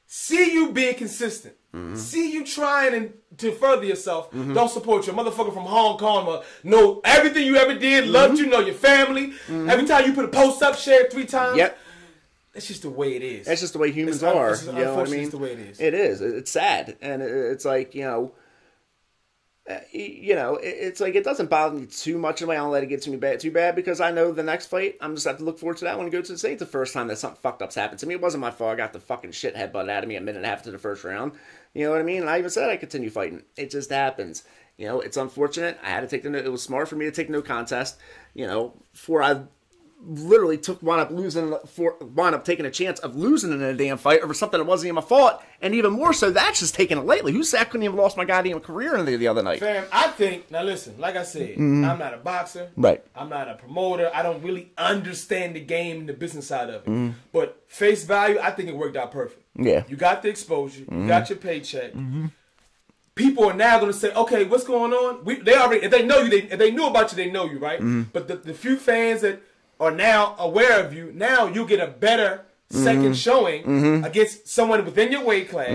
See you being consistent. See you trying to further yourself. Don't support you. A motherfucker from Hong Kong know everything you ever did, loved you, know your family. Every time you put a post up, share it 3 times.
Yep.
That's just the way it is.
That's just the way humans are.
You know what I mean? It's the way it is.
It is. It's sad. And it's like, you know, it's like it doesn't bother me too much in a way. I don't let it get to me too bad because I know the next fight, I'm just have to look forward to that one and go to the state the first time that something fucked up's happened to me. It wasn't my fault. I got the fucking shit headbutted out of me a minute and a half to the first round. You know what I mean? And I even said I continue fighting. It just happens. You know, it's unfortunate. I had to take it was smart for me to take no contest, you know, before I literally wound up taking a chance of losing in a damn fight over something that wasn't even my fault, and even more so, that's just taking it lately. Who said I couldn't even lost my goddamn career in the other night?
Fam, I think, now listen, like I said, I'm not a boxer.
Right.
I'm not a promoter. I don't really understand the game and the business side of it. But face value, I think it worked out perfect.
Yeah.
You got the exposure. You got your paycheck. People are now going to say, okay, what's going on? They already, if they know you, if they knew about you, they know you, right? But the few fans that are now aware of you, now you get a better second showing against someone within your weight class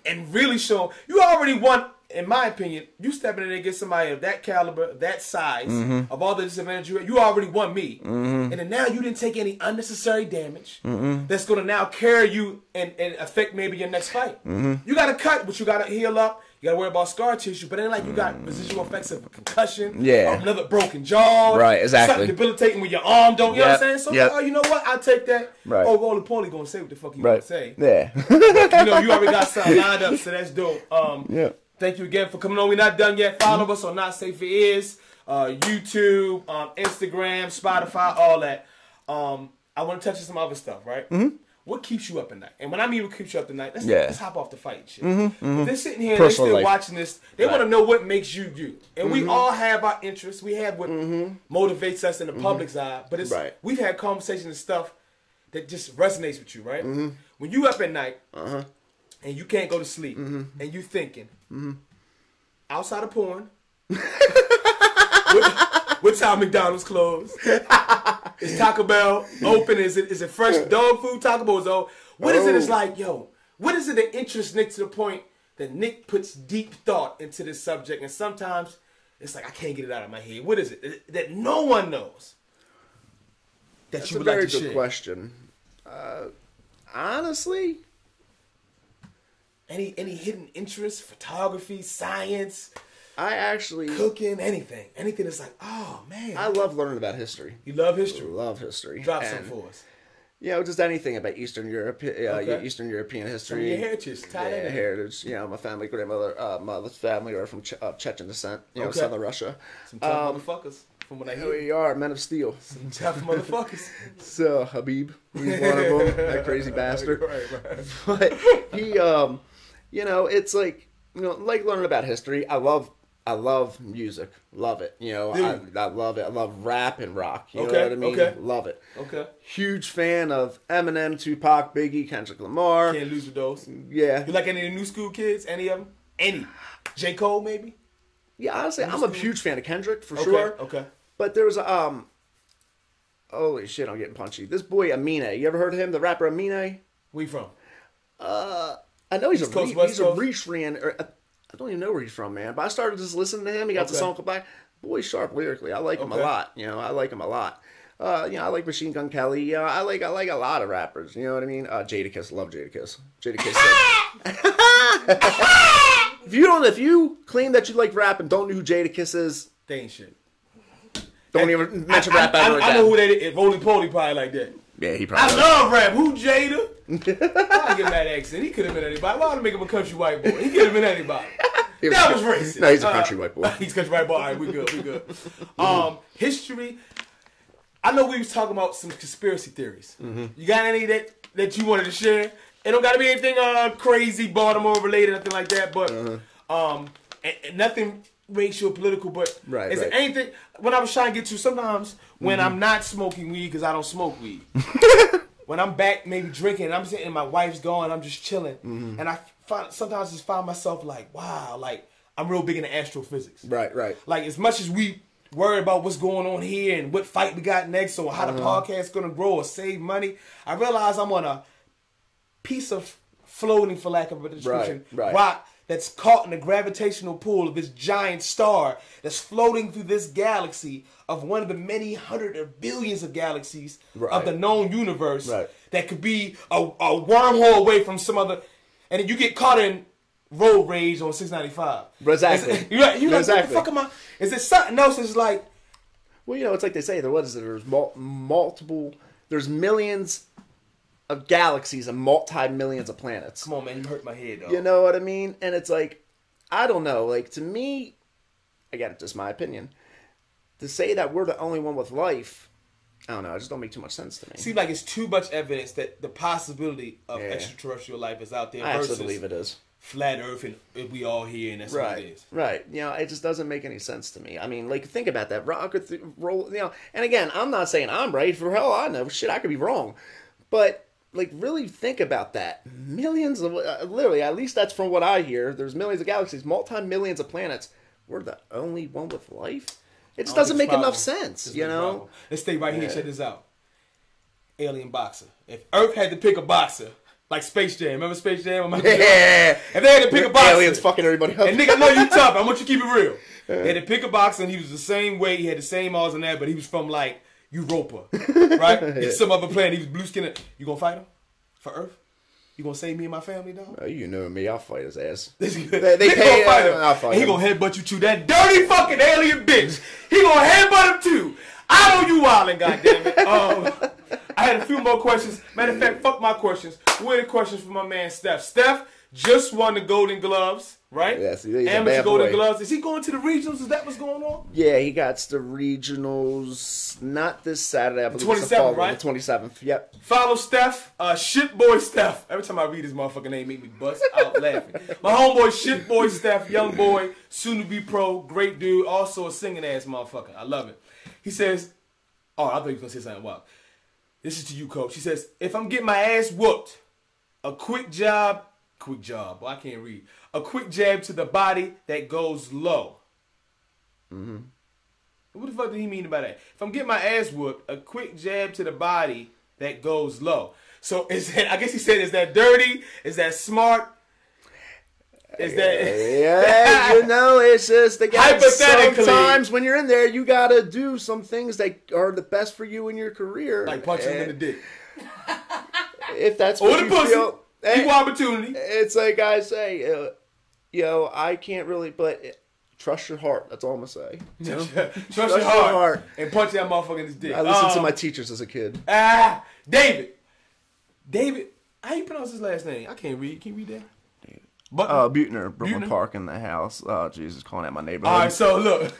and really show you already won. In my opinion, you stepping in there against somebody of that caliber, that size, of all the disadvantage you already won me. And then now you didn't take any unnecessary damage that's going to now carry you and affect maybe your next fight. You got to cut, but you got to heal up. You got to worry about scar tissue, but then like you got residual effects of a concussion, or another broken jaw,
right? Exactly.
Something debilitating with your arm, don't you know what I'm saying? So, oh, you know what? I'll take that. Right. Oh, Roly Poly gonna say what the fuck you gonna say.
Yeah.
But, you know, you already got something lined up, so that's dope. Thank you again for coming on. We're not done yet. Follow us on Not Safe for Ears, YouTube, Instagram, Spotify, all that. I want to touch on some other stuff, right? What keeps you up at night? And when I mean what keeps you up at night, let's hop off the fight and shit. If they're sitting here and they're still watching this, they want to know what makes you you. And we all have our interests. We have what motivates us in the public's eye. But it's we've had conversations and stuff that just resonates with you, right? When you up at night and you can't go to sleep and you thinking, outside of porn, what time McDonald's closed? Is Taco Bell open? Is it fresh dog food? Taco Bell is old. What is it? It's like, yo, what is it that interests Nick to the point that Nick puts deep thought into this subject? And sometimes it's like, I can't get it out of my head. What is it that no one knows that you would like to share? That's a very good
question. Honestly,
any hidden interests? Photography, science,
cooking,
anything that's like, oh man,
I love learning about history.
You love history?
Love history.
Drop some for us.
You know, just anything about Eastern Europe, Eastern European history.
Some of your heritage,
heritage. You know, my family, grandmother, mother's family are from Chechen descent. You know, southern Russia.
Some tough motherfuckers. from what I
Here
hear.
we are, Men of Steel.
Some tough motherfuckers.
So Habib, he's one of them. That crazy bastard.
Right.
But he, you know, it's like, you know, like learning about history. I love music. Love it. You know, I love it. I love rap and rock. You know what I mean?
Okay.
Love it.
Okay.
Huge fan of Eminem, Tupac, Biggie, Kendrick Lamar.
Can't lose with those.
Yeah.
You like any of the new school kids? Any of them? Any? J. Cole, maybe?
Yeah, honestly, I'm a huge fan of Kendrick, for sure.
Okay.
But there was a, holy shit, I'm getting punchy. This boy, Amine. You ever heard of him? The rapper Amine?
Where you from?
I know he's a Reach fan. I don't even know where he's from, man. But I started just listening to him. He got the song called Black. Boy, sharp lyrically. I like him a lot. You know, I like him a lot. You know, I like Machine Gun Kelly. You know, I like a lot of rappers. You know what I mean? Jadakiss, love Jadakiss. Jadakiss said, if you claim that you like rap and don't know who Jadakiss is,
they ain't shit.
Don't even mention rap ever again.
I know who that is. Roly Poly probably like that.
Yeah, he probably.
I love rap. Who Jada? I give him that accent. He could have been anybody. Why would I make him a country white boy? He could have been anybody. That was racist.
No, he's a country white boy.
He's a country white boy. All right, we good. History. I know we was talking about some conspiracy theories. Mm-hmm. You got any that you wanted to share? It don't got to be anything crazy Baltimore related, nothing like that. But and nothing racial, political. But is there anything? When I was trying to get to, sometimes when I'm not smoking weed because I don't smoke weed. When I'm back, maybe drinking, and I'm sitting, and my wife's gone, I'm just chilling, and I sometimes just find myself like, wow, like I'm real big into astrophysics. Right. Like as much as we worry about what's going on here and what fight we got next, or how the podcast's gonna grow or save money, I realize I'm on a piece of floating, for lack of a description, rock that's caught in the gravitational pull of this giant star that's floating through this galaxy of one of the many hundred of billions of galaxies of the known universe that could be a wormhole away from some other. And then you get caught in road rage on 695.
Exactly.
You're like, what the fuck am I? Is there something else that's like...
Well, you know, it's like they say, there's multiple... There's millions of galaxies and multi-millions of planets.
Come on, man, you hurt my head, though.
You know what I mean? And it's like, I don't know. Like, to me, again, it's just my opinion, to say that we're the only one with life, I don't know, it just don't make too much sense to me.
Seems like it's too much evidence that the possibility of extraterrestrial life is out there.
I absolutely believe it is.
Flat Earth, and we all here, and that's what it is.
Right. You know, it just doesn't make any sense to me. I mean, like, think about that. Rock roll, you know, and again, I'm not saying I'm right. For hell I know. Shit, I could be wrong. But, like, really think about that. Millions of, literally, at least that's from what I hear. There's millions of galaxies, multi-millions of planets. We're the only one with life? It just doesn't make enough sense, you know?
Let's stay right here and check this out. Alien boxer. If Earth had to pick a boxer, like Space Jam. Remember Space Jam? Yeah. If they had to pick a boxer.
Aliens fucking everybody up.
And nigga, I know you tough. I want you to keep it real. They had to pick a boxer, and he was the same weight. He had the same odds and that, but he was from, like, Europa. Right? Some other planet. He was blue-skinned. You gonna fight him? For Earth? You gonna save me and my family, dog?
Oh, you know me. I'll fight his ass.
They pay, fight him. I'll fight him. He gonna headbutt you to that dirty fucking alien bitch. He gonna headbutt him too. I know you wildin', goddammit. I had a few more questions. Matter of fact, fuck my questions. What are the questions for my man Steph? Steph just won the Golden Gloves, right?
Yes,
amateur Golden Gloves. Is he going to the regionals? Is that what's going on?
Yeah, he got the regionals. Not this Saturday. I believe
27th, right?
The 27th. Yep.
Follow Steph, Shitboy Steph. Every time I read his motherfucking name, make me bust out laughing. My homeboy Shitboy Steph, young boy, soon to be pro, great dude, also a singing ass motherfucker. I love it. He says, oh, I thought he was gonna say something wild. This is to you, coach. He says, if I'm getting my ass whooped, a quick jab, well, I can't read. A quick jab to the body that goes low. Mm-hmm. What the fuck did he mean by that? If I'm getting my ass whooped, a quick jab to the body that goes low. So is that, I guess he said, is that dirty? Is that smart? Is that...
Yeah, you know, it's just, again, sometimes when you're in there, you gotta do some things that are the best for you in your career.
Like punching him in the dick.
If that's what you feel.
Equal opportunity.
It's like I say, yo, I can't really, but trust your heart. That's all I'm gonna say. You know?
Trust your heart. And punch that motherfucker in his dick.
I listened to my teachers as a kid.
David, how you pronounce his last name? I can't read. Can you read that?
Buettner, Brooklyn
Buettner?
Park in the house. Oh, Jesus, calling out my neighborhood.
All right, so look,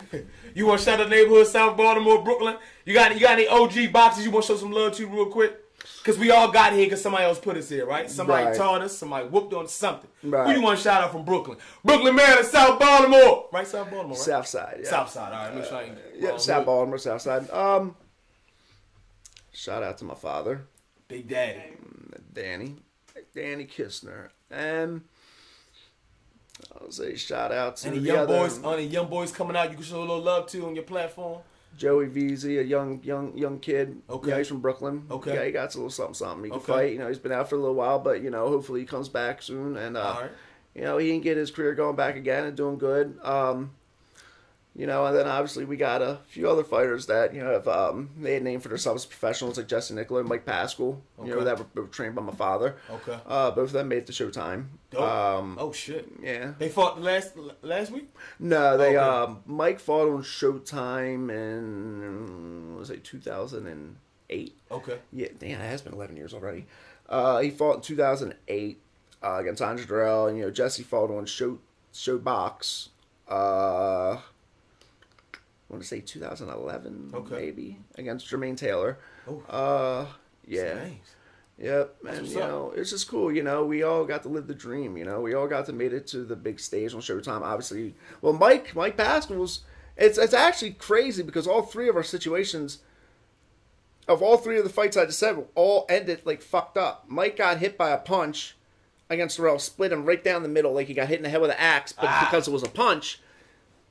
you want to shout out the neighborhood, South Baltimore, Brooklyn? You got any OG boxes you want to show some love to real quick? Because we all got here because somebody else put us here, right? Somebody taught us, somebody whooped on something.
Right.
Who you want to shout out from Brooklyn? Brooklyn, Maryland, South Baltimore. Right, South Baltimore, right?
South Side, yeah.
South Side, all right. Make sure I
Yep, South Baltimore, South Side. Shout out to my father.
Big Daddy.
Danny Kisner. And I'll say shout out to
Any
the
young boys coming out you can show a little love to on your platform?
Joey VZ, a young kid.
Okay.
Yeah, he's from Brooklyn.
Okay.
Yeah, he got a little something. He can
Okay.
fight. He's been out for a little while, but hopefully he comes back soon. And
All right.
he can get his career going back again and doing good. And then obviously we got a few other fighters that have made a name for themselves as professionals, like Jesse Nicola and Mike Pascal.
Okay.
That were trained by my father.
Okay.
Both of them made it to Showtime.
Dope. Oh shit.
Yeah.
They fought last week?
No, they
Okay.
Mike fought on Showtime in 2008.
Okay.
Yeah, damn, it has been 11 years already. He fought in 2008 against Andre Durrell, and Jesse fought on Showbox. I want to say 2011, maybe, against Jermaine Taylor.
Oh.
Yeah.
Nice.
Yep, and it's just cool. We all got to live the dream. We all got to made it to the big stage on Showtime. Obviously, well, Mike Pascal's. It's actually crazy because all three of our situations, of all three of the fights I just said, all ended like fucked up. Mike got hit by a punch against Durrell, split him right down the middle, like he got hit in the head with an axe, but because it was a punch.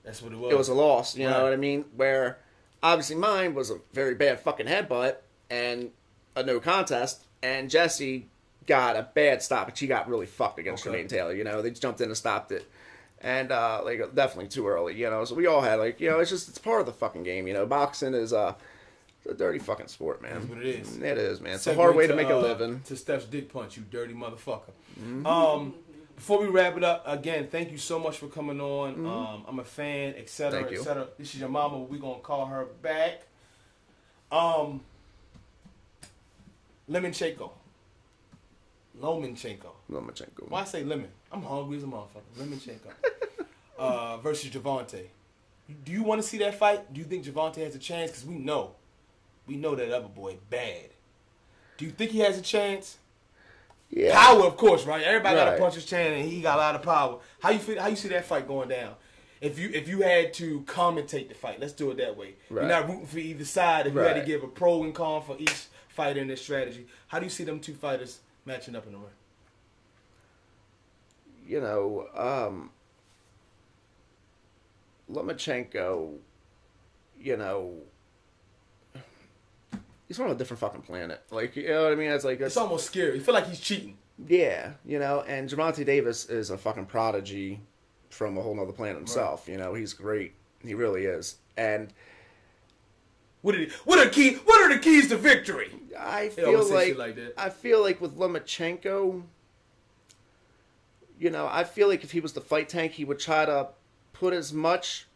That's what it was.
It was a loss, you know
Right.
what I mean? Where, obviously mine was a very bad fucking headbutt and a no contest, and Jesse got a bad stoppage. He got really fucked against Jermaine Taylor, They jumped in and stopped it. And, definitely too early, So we all had, it's part of the fucking game, Boxing is, it's a dirty fucking sport, man.
That's what it is.
It is, man. It's a hard way to make a living.
To Steph's dick punch, you dirty motherfucker. Mm-hmm. Before we wrap it up, again, thank you so much for coming on.
Mm-hmm.
I'm a fan, etc.,
Thank you.
etc. This is your mama. We're going to call her back. Lomachenko. Why I say lemon? I'm hungry as a motherfucker. Lomachenko. Versus Javante. Do you want to see that fight? Do you think Javante has a chance? Because we know that other boy bad. Do you think he has a chance?
Yeah.
Power, of course, right? Everybody got
Right.
to punch his chin, and he got a lot of power. How you see that fight going down? If you had to commentate the fight, let's do it that way.
Right.
You're not rooting for either side. If you had to
Right.
give a pro and con for each fighter in this strategy, how do you see them two fighters matching up in the ring?
Lomachenko, he's on a different fucking planet. Like, you know what I mean?
It's almost scary. You feel like he's cheating.
Yeah, and Gervonta Davis is a fucking prodigy from a whole nother planet himself.
Right.
He's great. He really is. And
what are the keys to victory?
I
They always
feel
say
like,
shit like that.
I feel like with Lomachenko, I feel like if he was the fight Tank, he would try to put as much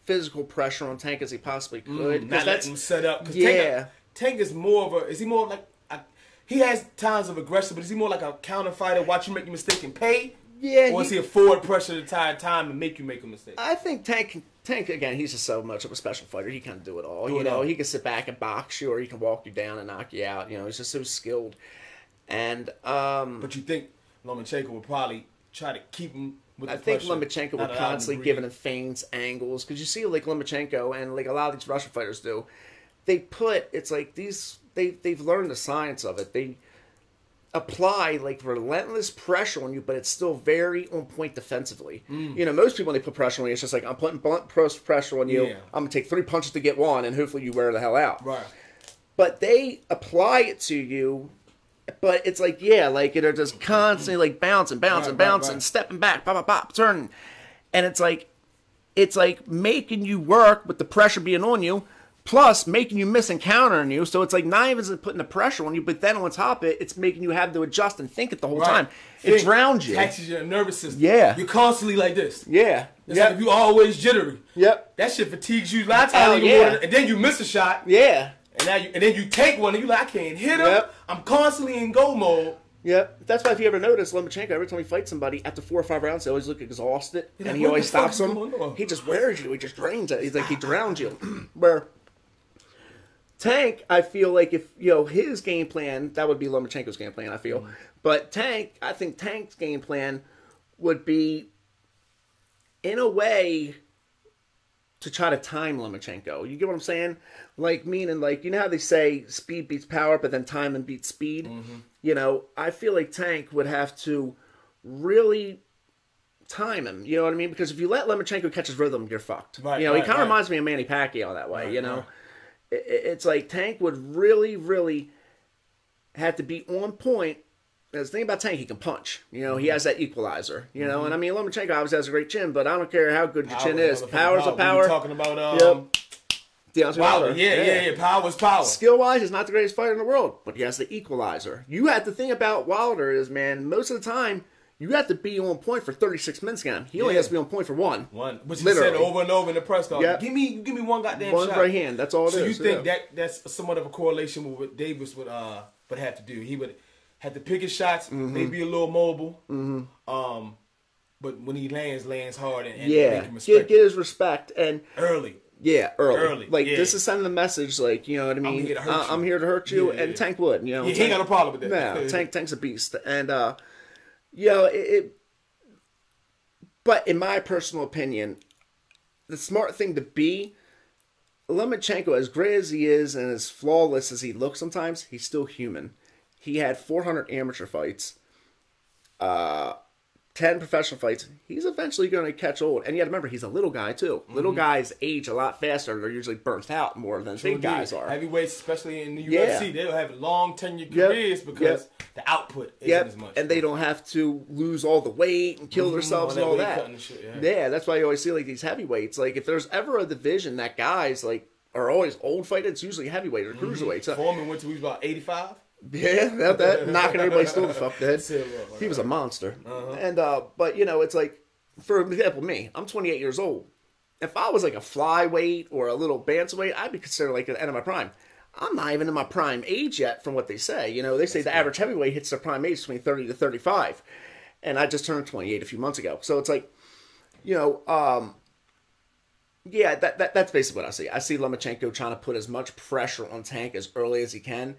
physical pressure on Tank as he possibly could.
Not let him set up.
Yeah.
Tank is more of a. Is he more like? He has times of aggression, but is he more like a counter fighter? Watch you make a mistake and pay.
Yeah.
Or is he a forward pressure the entire time and make you make a mistake?
I think Tank again, he's just so much of a special fighter. He can do it all. He can sit back and box you, or he can walk you down and knock you out. He's just so skilled. And
but you think Lomachenko would probably try to keep him with the
think
pressure,
Lomachenko
not
would
allow him
constantly
to
give
breathe?
him feints, angles, because you see like Lomachenko and like a lot of these Russian fighters do. They put it's like they've learned the science of it. They apply like relentless pressure on you, but it's still very on point defensively. Most people when they put pressure on you, it's just like I'm putting blunt pressure on you.
Yeah.
I'm gonna take 3 punches to get one, and hopefully you wear the hell out.
Right.
But they apply it to you, but it's like they're just constantly like bouncing,
Right.
stepping back, pop, pop, pop, turning, and it's like making you work with the pressure being on you. Plus, making you miss and countering you. So it's like not even putting the pressure on you, but then on top of it, it's making you have to adjust and think it the whole time. It drowns you.
Taxes your nervous system.
Yeah.
You're constantly like this.
Yeah.
It's like if you always jittery.
Yep.
That shit fatigues you a lot of times. And then you miss a shot.
Yeah.
And then you take one and you like, I can't hit him.
Yep.
I'm constantly in go mode.
Yep. That's why if you ever notice, Lomachenko, every time he fights somebody, after 4 or 5 rounds, they always look exhausted, and he always stops them. He just wears you. He just drains it. He's like, he drowns you. Where Tank, I feel like if, his game plan, that would be Lomachenko's game plan, I feel. But I think Tank's game plan would be, in a way, to try to time Lomachenko. You get what I'm saying? Like, meaning, like, you know how they say speed beats power, but then time and beats speed? I feel like Tank would have to really time him. You know what I mean? Because if you let Lomachenko catch his rhythm, you're fucked. Right, he kind of reminds me of Manny Pacquiao that way, It's like Tank would really, really have to be on point. Because the thing about Tank, he can punch. He has that equalizer. And I mean, Lomachenko obviously has a great chin, but I don't care how good your chin is. Power's a power.
We're talking about
Wilder.
Yeah. Power's power.
Skill-wise, he's not the greatest fighter in the world, but he has the equalizer. You have to think about Wilder is, man, most of the time, you have to be on point for 36 minutes again. He only has to be on point for one.
Which he said over and over in the press conference. Give me one goddamn shot.
One right hand. That's all it is.
So you think that's somewhat of a correlation with what Davis would have to do? He would have to pick his shots, maybe a little mobile. But when he lands hard and make him respect.
Get his respect and
early.
Yeah, early. Like, this is sending the message, like, you know what I mean? I'm here to hurt you, and Tank would, He ain't
got a problem with that.
No, Tank's a beast. And, but in my personal opinion, the smart thing to be, Lomachenko, as great as he is and as flawless as he looks sometimes, he's still human. He had 400 amateur fights, 10 professional fights. He's eventually going to catch old. And you got to remember, he's a little guy, too. Little guys age a lot faster. They're usually burnt out more than big guys are.
Heavyweights, especially in the UFC, they'll have long tenure careers because the output isn't as much.
And they don't have to lose all the weight and kill themselves and all that. That's why you always see, like, these heavyweights. Like, if there's ever a division that guys, like, are always old fighters, it's usually heavyweight or cruiserweight. So,
Foreman went to, he was about 85.
Yeah, that knocking everybody still the fuck dead. He was a monster. And but it's like, for example, me, I'm 28 years old. If I was like a flyweight or a little bantamweight, I'd be considered like at the end of my prime. I'm not even in my prime age yet, from what they say. They say the average heavyweight hits their prime age between 30 to 35, and I just turned 28 a few months ago. So it's like, that's basically what I see. I see Lomachenko trying to put as much pressure on Tank as early as he can.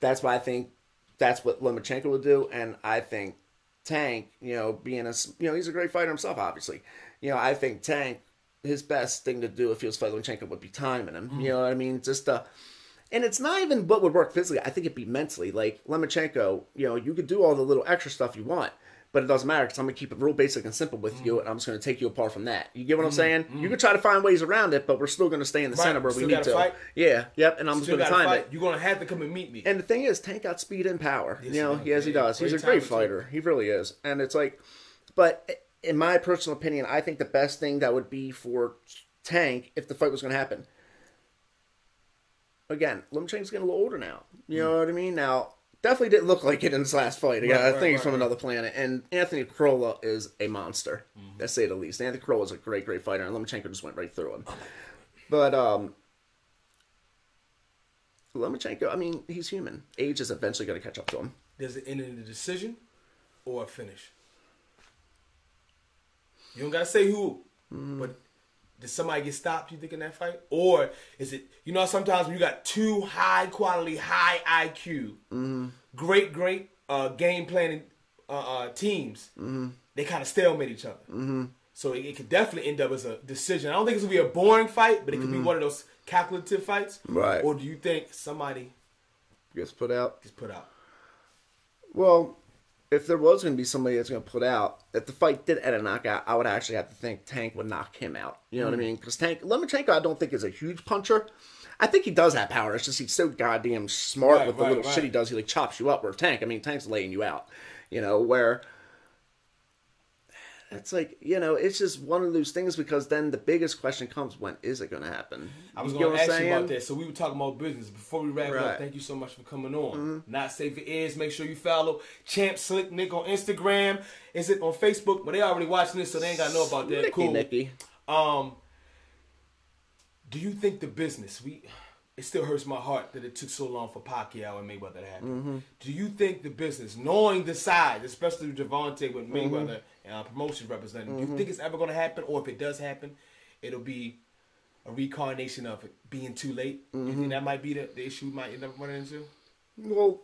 That's why I think that's what Lomachenko will do, and I think Tank, being he's a great fighter himself, obviously. I think Tank, his best thing to do if he was fighting Lomachenko would be timing him. You know what I mean? Just and it's not even what would work physically. I think it'd be mentally. Like Lomachenko, you could do all the little extra stuff you want, but it doesn't matter because I'm gonna keep it real basic and simple with you, and I'm just gonna take you apart from that. You get what I'm saying? You can try to find ways around it, but we're still gonna stay in the center where we need to.
Fight.
Yeah, yep. And I'm just gonna time it.
You're gonna have to come and meet me.
And the thing is, Tank got speed and power. Yes, he does. He's a great fighter. He really is. And it's like, but in my personal opinion, I think the best thing that would be for Tank, if the fight was gonna happen. Again, Lomachenko's getting a little older now. You know what I mean? Now, definitely didn't look like it in his last fight. Again, I think he's from another planet. And Anthony Corolla is a monster, to say the least. Anthony Corolla is a great, great fighter, and Lomachenko just went right through him. But Lomachenko, I mean, he's human. Age is eventually going to catch up to him.
Does it end in a decision or a finish? You don't got to say who, but did somebody get stopped, you think, in that fight? Or is it, sometimes when you got two high quality, high IQ, great game planning teams, they kind of stalemate each other. So it could definitely end up as a decision. I don't think it's going to be a boring fight, but it could be one of those calculative fights.
Right.
Or do you think somebody
gets put out?
Well,
if there was going to be somebody that's going to put out, if the fight did end a knockout, I would actually have to think Tank would knock him out. You know what I mean? Because Lomachenko, I don't think is a huge puncher. I think he does have power. It's just he's so goddamn smart with the little shit he does. He chops you up. Where Tank, Tank's laying you out. Where it's like, it's just one of those things, because then the biggest question comes, when is it going to happen?
I was going to ask you about that. So we were talking about business. Before we wrap up, thank you so much for coming on. Not Safe It Is. Make sure you follow Champ Slick Nick on Instagram. Is it on Facebook? But they already watching this, so they ain't got to know about that.
Nicky.
Do you think the business, it still hurts my heart that it took so long for Pacquiao and Mayweather to happen. Do you think the business, knowing the size, especially with Javante with Mayweather and promotion representative, do you think it's ever going to happen? Or if it does happen, it'll be a reincarnation of it being too late? You think that might be the issue we might end up running into?
Well,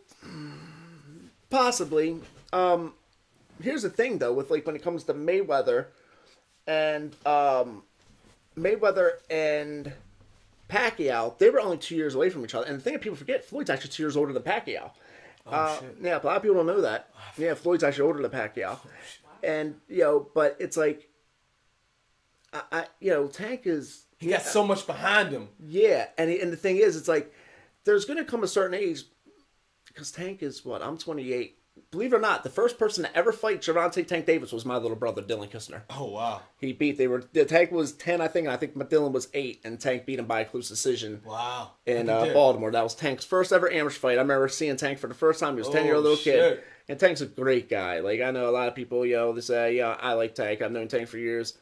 possibly. Here's the thing, though, with like when it comes to Mayweather and Pacquiao, they were only 2 years away from each other. And the thing that people forget, Floyd's actually 2 years older than Pacquiao.
Shit.
Yeah, a lot of people don't know that. Yeah, Floyd's actually older than Pacquiao. And, but it's like, Tank is...
He got so much behind him.
Yeah, and the thing is, it's like, there's going to come a certain age, because Tank is, I'm 28. Believe it or not, the first person to ever fight Gervonta Tank Davis was my little brother, Dylan Kisner.
Oh, wow.
The Tank was 10, I think, and I think Dylan was 8, and Tank beat him by a close decision.
Wow.
In Baltimore. That was Tank's first ever amateur fight. I remember seeing Tank for the first time. He was a 10-year-old little kid. And Tank's a great guy. Like, I know a lot of people, they say, I like Tank. I've known Tank for years.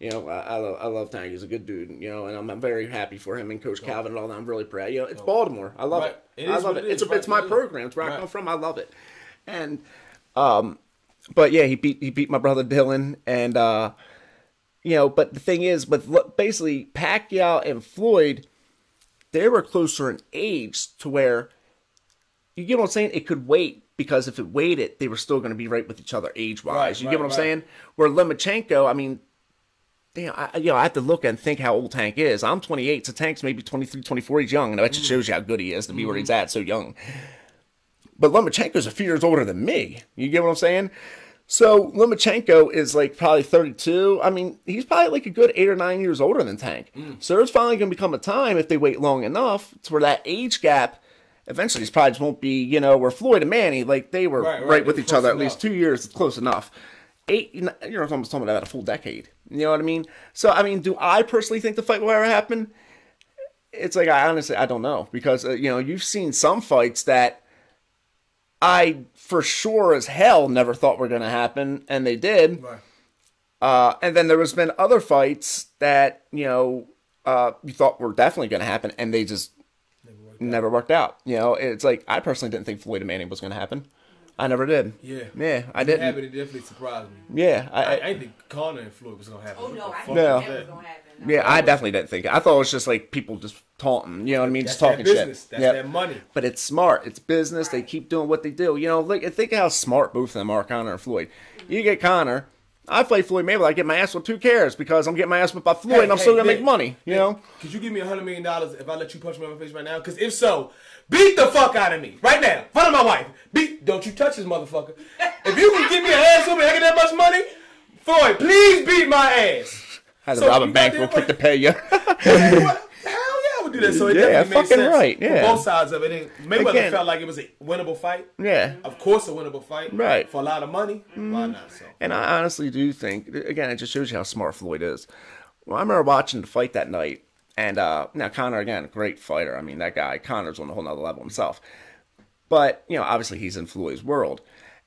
I love Tank. He's a good dude, and I'm very happy for him and Coach Calvin and all that. I'm really proud. It's Baltimore. I love it. I love it. It's my program. It's where I come from. I love it. And, but yeah, he beat my brother Dylan, and but the thing is, basically Pacquiao and Floyd, they were closer in age to where, you get what I'm saying? It could wait, because if it waited, they were still going to be right with each other age-wise. You get what I'm saying? Where Lomachenko, I mean, I have to look and think how old Tank is. I'm 28, so Tank's maybe 23, 24. He's young, and that just shows you how good he is to be where he's at, so young. But Lomachenko's a few years older than me. You get what I'm saying? So Lomachenko is like probably 32. I mean, he's probably like a good 8 or 9 years older than Tank. So there's finally going to become a time, if they wait long enough, to where that age gap eventually just probably just won't be, where Floyd and Manny, like, they were right with each other at least 2 years. It's close enough. 8, you're almost talking about a full decade. You know what I mean? So, I mean, do I personally think the fight will ever happen? It's like, I don't know. Because, you've seen some fights that I, for sure as hell, never thought were going to happen, and they did. Right. And then there has been other fights that, you thought were definitely going to happen, and they just never worked out. It's like, I personally didn't think Floyd and Manning was going to happen. I never did. Yeah, I didn't.
It definitely surprised me.
Yeah,
I didn't think Conor and Floyd was gonna happen.
Oh no, I
No.
didn't think that was gonna happen. No.
Yeah, I definitely didn't think it. I thought it was just like people just taunting. You know what I mean? Just talking
business.
shit.
That's their money.
But it's smart. It's business. They keep doing what they do. Look, think of how smart both of them are, Conor and Floyd. You get Conor. I play Floyd Mayweather. I get my ass whipped. Who cares? Because I'm getting my ass whipped by Floyd, and I'm still gonna make money. You know?
Could you give me $100 million if I let you punch me in my face right now? Because if so, beat the fuck out of me right now, in front of my wife. Don't you touch this motherfucker. If you can give me an ass whipping, I get that much money. Floyd, please beat my ass.
Had to rob a bank real quick to pay you.
Hell yeah, I would do that. So it definitely made sense
right. Yeah.
for both sides of it. And Mayweather felt like it was a winnable fight.
Yeah.
Of course, a winnable fight.
Right.
For a lot of money. Why not? So.
And I honestly do think, again, it just shows you how smart Floyd is. Well, I remember watching the fight that night. And now Conor, again, a great fighter. I mean, that guy, Conor's on a whole nother level himself. But, obviously he's in Floyd's world.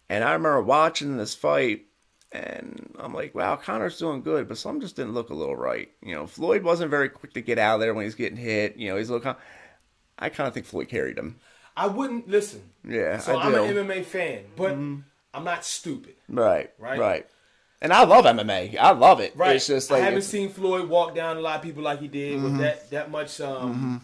And I remember watching this fight, and I'm like, wow, Conor's doing good, but something just didn't look a little right. Floyd wasn't very quick to get out of there when he's getting hit. He's a little I kind of think Floyd carried him.
I wouldn't listen.
Yeah,
so I'm an MMA fan, but I'm not stupid.
Right. And I love MMA. I love it.
Right.
It's just like,
I haven't seen Floyd walk down a lot of people like he did with that much, not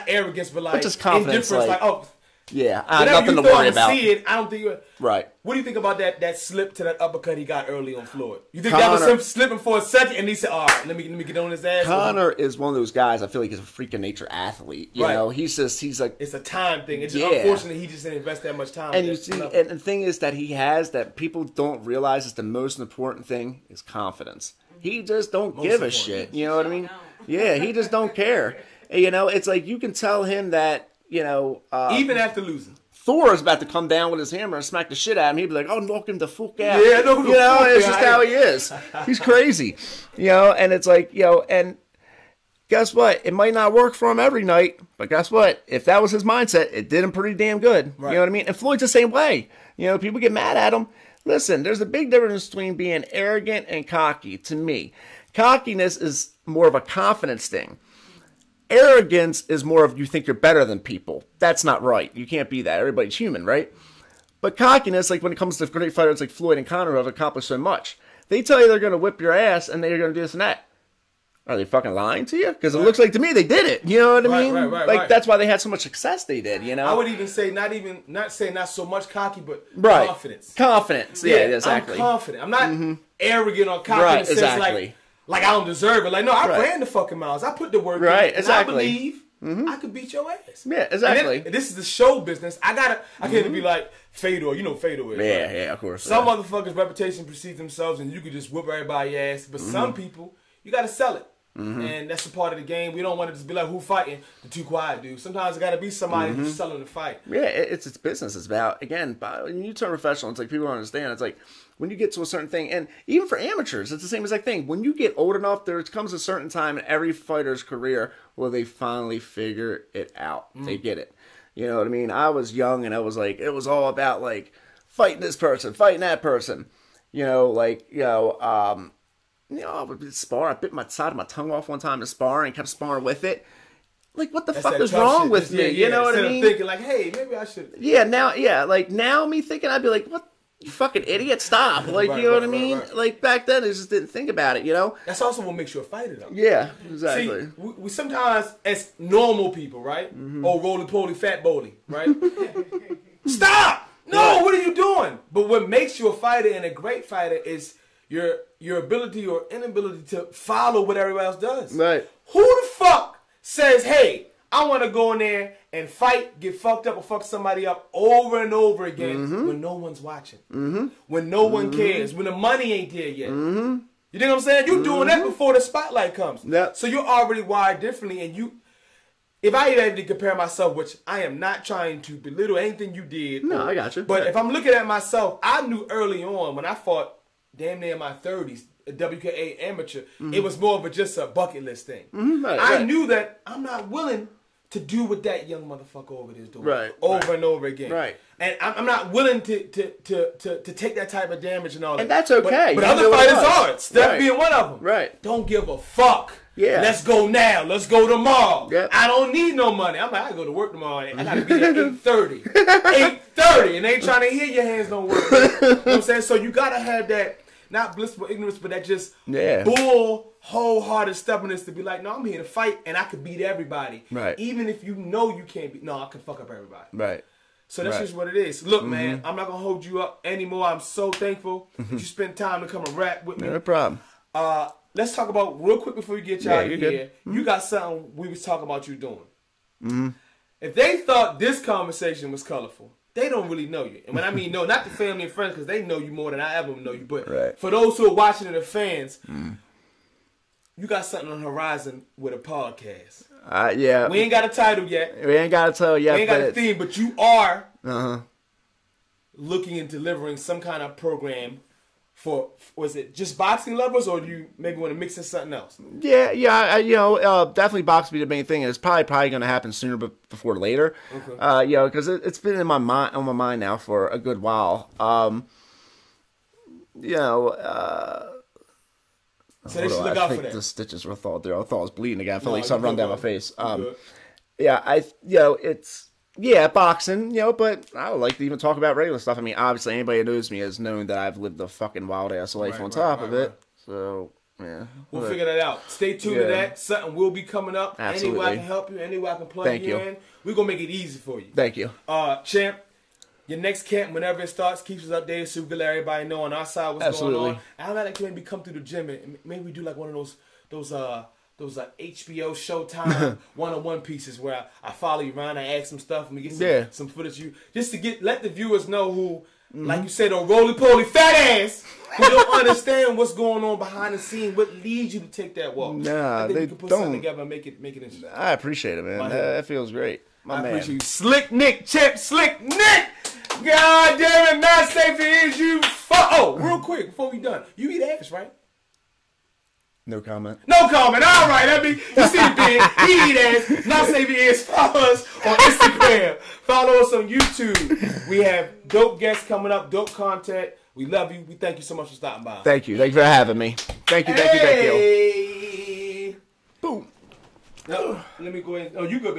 arrogance, but like
just confidence,
indifference.
Yeah, I have nothing to worry about.
See it, I don't think you.
Right.
What do you think about that slip to that uppercut he got early on Floyd? You think that was him slipping for a second, and he said, "All right, let me get on his ass."
Conor is one of those guys. I feel like he's a freak of nature athlete. You know, he's like,
it's a time thing. It's just unfortunate he just didn't invest that much time.
And you see, and the thing is that he has that people don't realize is the most important thing is confidence. He just don't give a shit. You know what I mean? Yeah, he just don't care. It's like you can tell him that.
Even after losing.
Thor is about to come down with his hammer and smack the shit out of him. He'd be like, "Oh, knock him the fuck out."
Yeah,
it's just how he is. He's crazy, and it's like, and guess what? It might not work for him every night, but guess what? If that was his mindset, it did him pretty damn good. Right. You know what I mean? And Floyd's the same way. People get mad at him. Listen, there's a big difference between being arrogant and cocky. To me, cockiness is more of a confidence thing. Arrogance is more of you think you're better than people. That's not right. You can't be that. Everybody's human, right? But cockiness, like when it comes to great fighters like Floyd and Conor, who have accomplished so much. They tell you they're going to whip your ass and they're going to do this and that. Are they fucking lying to you? Because it looks like to me they did it. You know what I mean? Like that's why they had so much success. They did. You know. I
would even say not so much cocky, but confidence.
Confidence. Yeah, exactly.
I'm confident. I'm not arrogant or cocky in the sense like I don't deserve it. Like no, I ran the fucking miles. I put the work in. And I believe I could beat your ass.
Yeah, exactly.
And this is the show business. I can't be like Fedor. You know Fedor is.
Yeah, yeah, of course.
Some motherfuckers' reputation precedes themselves, and you could just whoop everybody's ass. But some people, you got to sell it. And that's a part of the game. We don't want to just be like, who fighting? The too quiet dude. Sometimes it got to be somebody who's selling the fight.
Yeah, it's business. It's about, again, when you turn professional, it's like people don't understand. It's like when you get to a certain thing, and even for amateurs, it's the same exact thing. When you get old enough, there comes a certain time in every fighter's career where they finally figure it out. They get it. You know what I mean? I was young, and I was like, it was all about like fighting this person, fighting that person. I would spar. I bit my side of my tongue off one time to spar and kept sparring with it. Like, what the fuck is wrong with me? You know what I mean?
Thinking like, hey, maybe I should.
Yeah, now me thinking, I'd be like, what? You fucking idiot, stop. Like, you know what I mean? Like, back then, I just didn't think about it, you know?
That's also what makes you a fighter, though.
Yeah, exactly.
See, we sometimes, as normal people, right? Oh, roly-poly, fat-bowly, right? Stop! No, what are you doing? But what makes you a fighter and a great fighter is your ability or inability to follow what everybody else does.
Right.
Who the fuck says, hey, I want to go in there and fight, get fucked up, or fuck somebody up over and over again when no one's watching, when no one cares, when the money ain't there yet. You know what I'm saying? You're doing that before the spotlight comes.
Yep.
So you're already wired differently, and if I even have to compare myself, which I am not trying to belittle anything you did.
No, I got you.
But if I'm looking at myself, I knew early on when I fought damn near in my 30s, a WKA amateur, it was more of just a bucket list thing. I knew that I'm not willing to do what that young motherfucker over there is doing over and over again.
Right.
And I'm not willing to take that type of damage and all that.
And that's okay.
But other fighters are. Steph being one of them.
Right.
Don't give a fuck.
Yeah.
Let's go now. Let's go tomorrow.
Yep.
I don't need no money. I'm like, I go to work tomorrow. I got to be there at 8:30. 8:30. And they ain't trying to hear your hands don't work. You know what I'm saying? So you got to have that, not blissful ignorance, but that just bull, wholehearted stubbornness to be like, no, I'm here to fight, and I could beat everybody.
Right.
Even if you know you can't beat. No, I can fuck up everybody.
Right.
So that's just what it is. Look, man, I'm not going to hold you up anymore. I'm so thankful that you spent time to come and rap with me.
No problem.
Let's talk about, real quick before we get you out of here, you got something we was talking about you doing. If they thought this conversation was colorful, they don't really know you. And when I mean no, not the family and friends, because they know you more than I ever know you, but for those who are watching and the fans, you got something on the horizon with a podcast.
Yeah.
We ain't got a title yet.
We ain't got a title yet.
We ain't got a theme, but you are looking and delivering some kind of program for, was it just boxing lovers, or do you maybe want to mix in something else?
Yeah, definitely boxing be the main thing. It's probably going to happen sooner before later. Okay. Because it's been on my mind now for a good while.
So they should look out for that.
The stitches were thawed there. I thought I was bleeding again. I felt like something run down my face. Boxing, but I would like to even talk about regular stuff. I mean, obviously, anybody who knows me has known that I've lived a fucking wild-ass life on top of it. So, yeah.
We'll figure that out. Stay tuned to that. Something will be coming up.
Absolutely.
Any way I can help you, any way I can plug you in, we're going to make it easy for you.
Thank you.
Champ, your next camp, whenever it starts, keeps us updated so we can let everybody know on our side what's going on. I'd like to maybe come through the gym and maybe we do like one of those HBO Showtime one-on-one pieces where I follow you around, I ask some stuff, and we get some footage. Just to let the viewers know who, like you said, on roly-poly fat ass, who don't understand what's going on behind the scene, what leads you to take that walk.
Nah,
I think we can put something together and make it interesting.
I appreciate it, man. That feels great.
I appreciate you. Slick Nick, Champ, Slick Nick! God damn it, not safe is you. Oh, real quick, before we done, you eat ass, right?
No comment.
No comment. All right. I mean, you see the big. He eat ass. Not safe is. Follow us on Instagram. Follow us on YouTube. We have dope guests coming up, dope content. We love you. We thank you so much for stopping by.
Thank you. Thank you for having me. Thank you. Thank you. Thank you.
Boom. Let me go ahead. Oh, you good?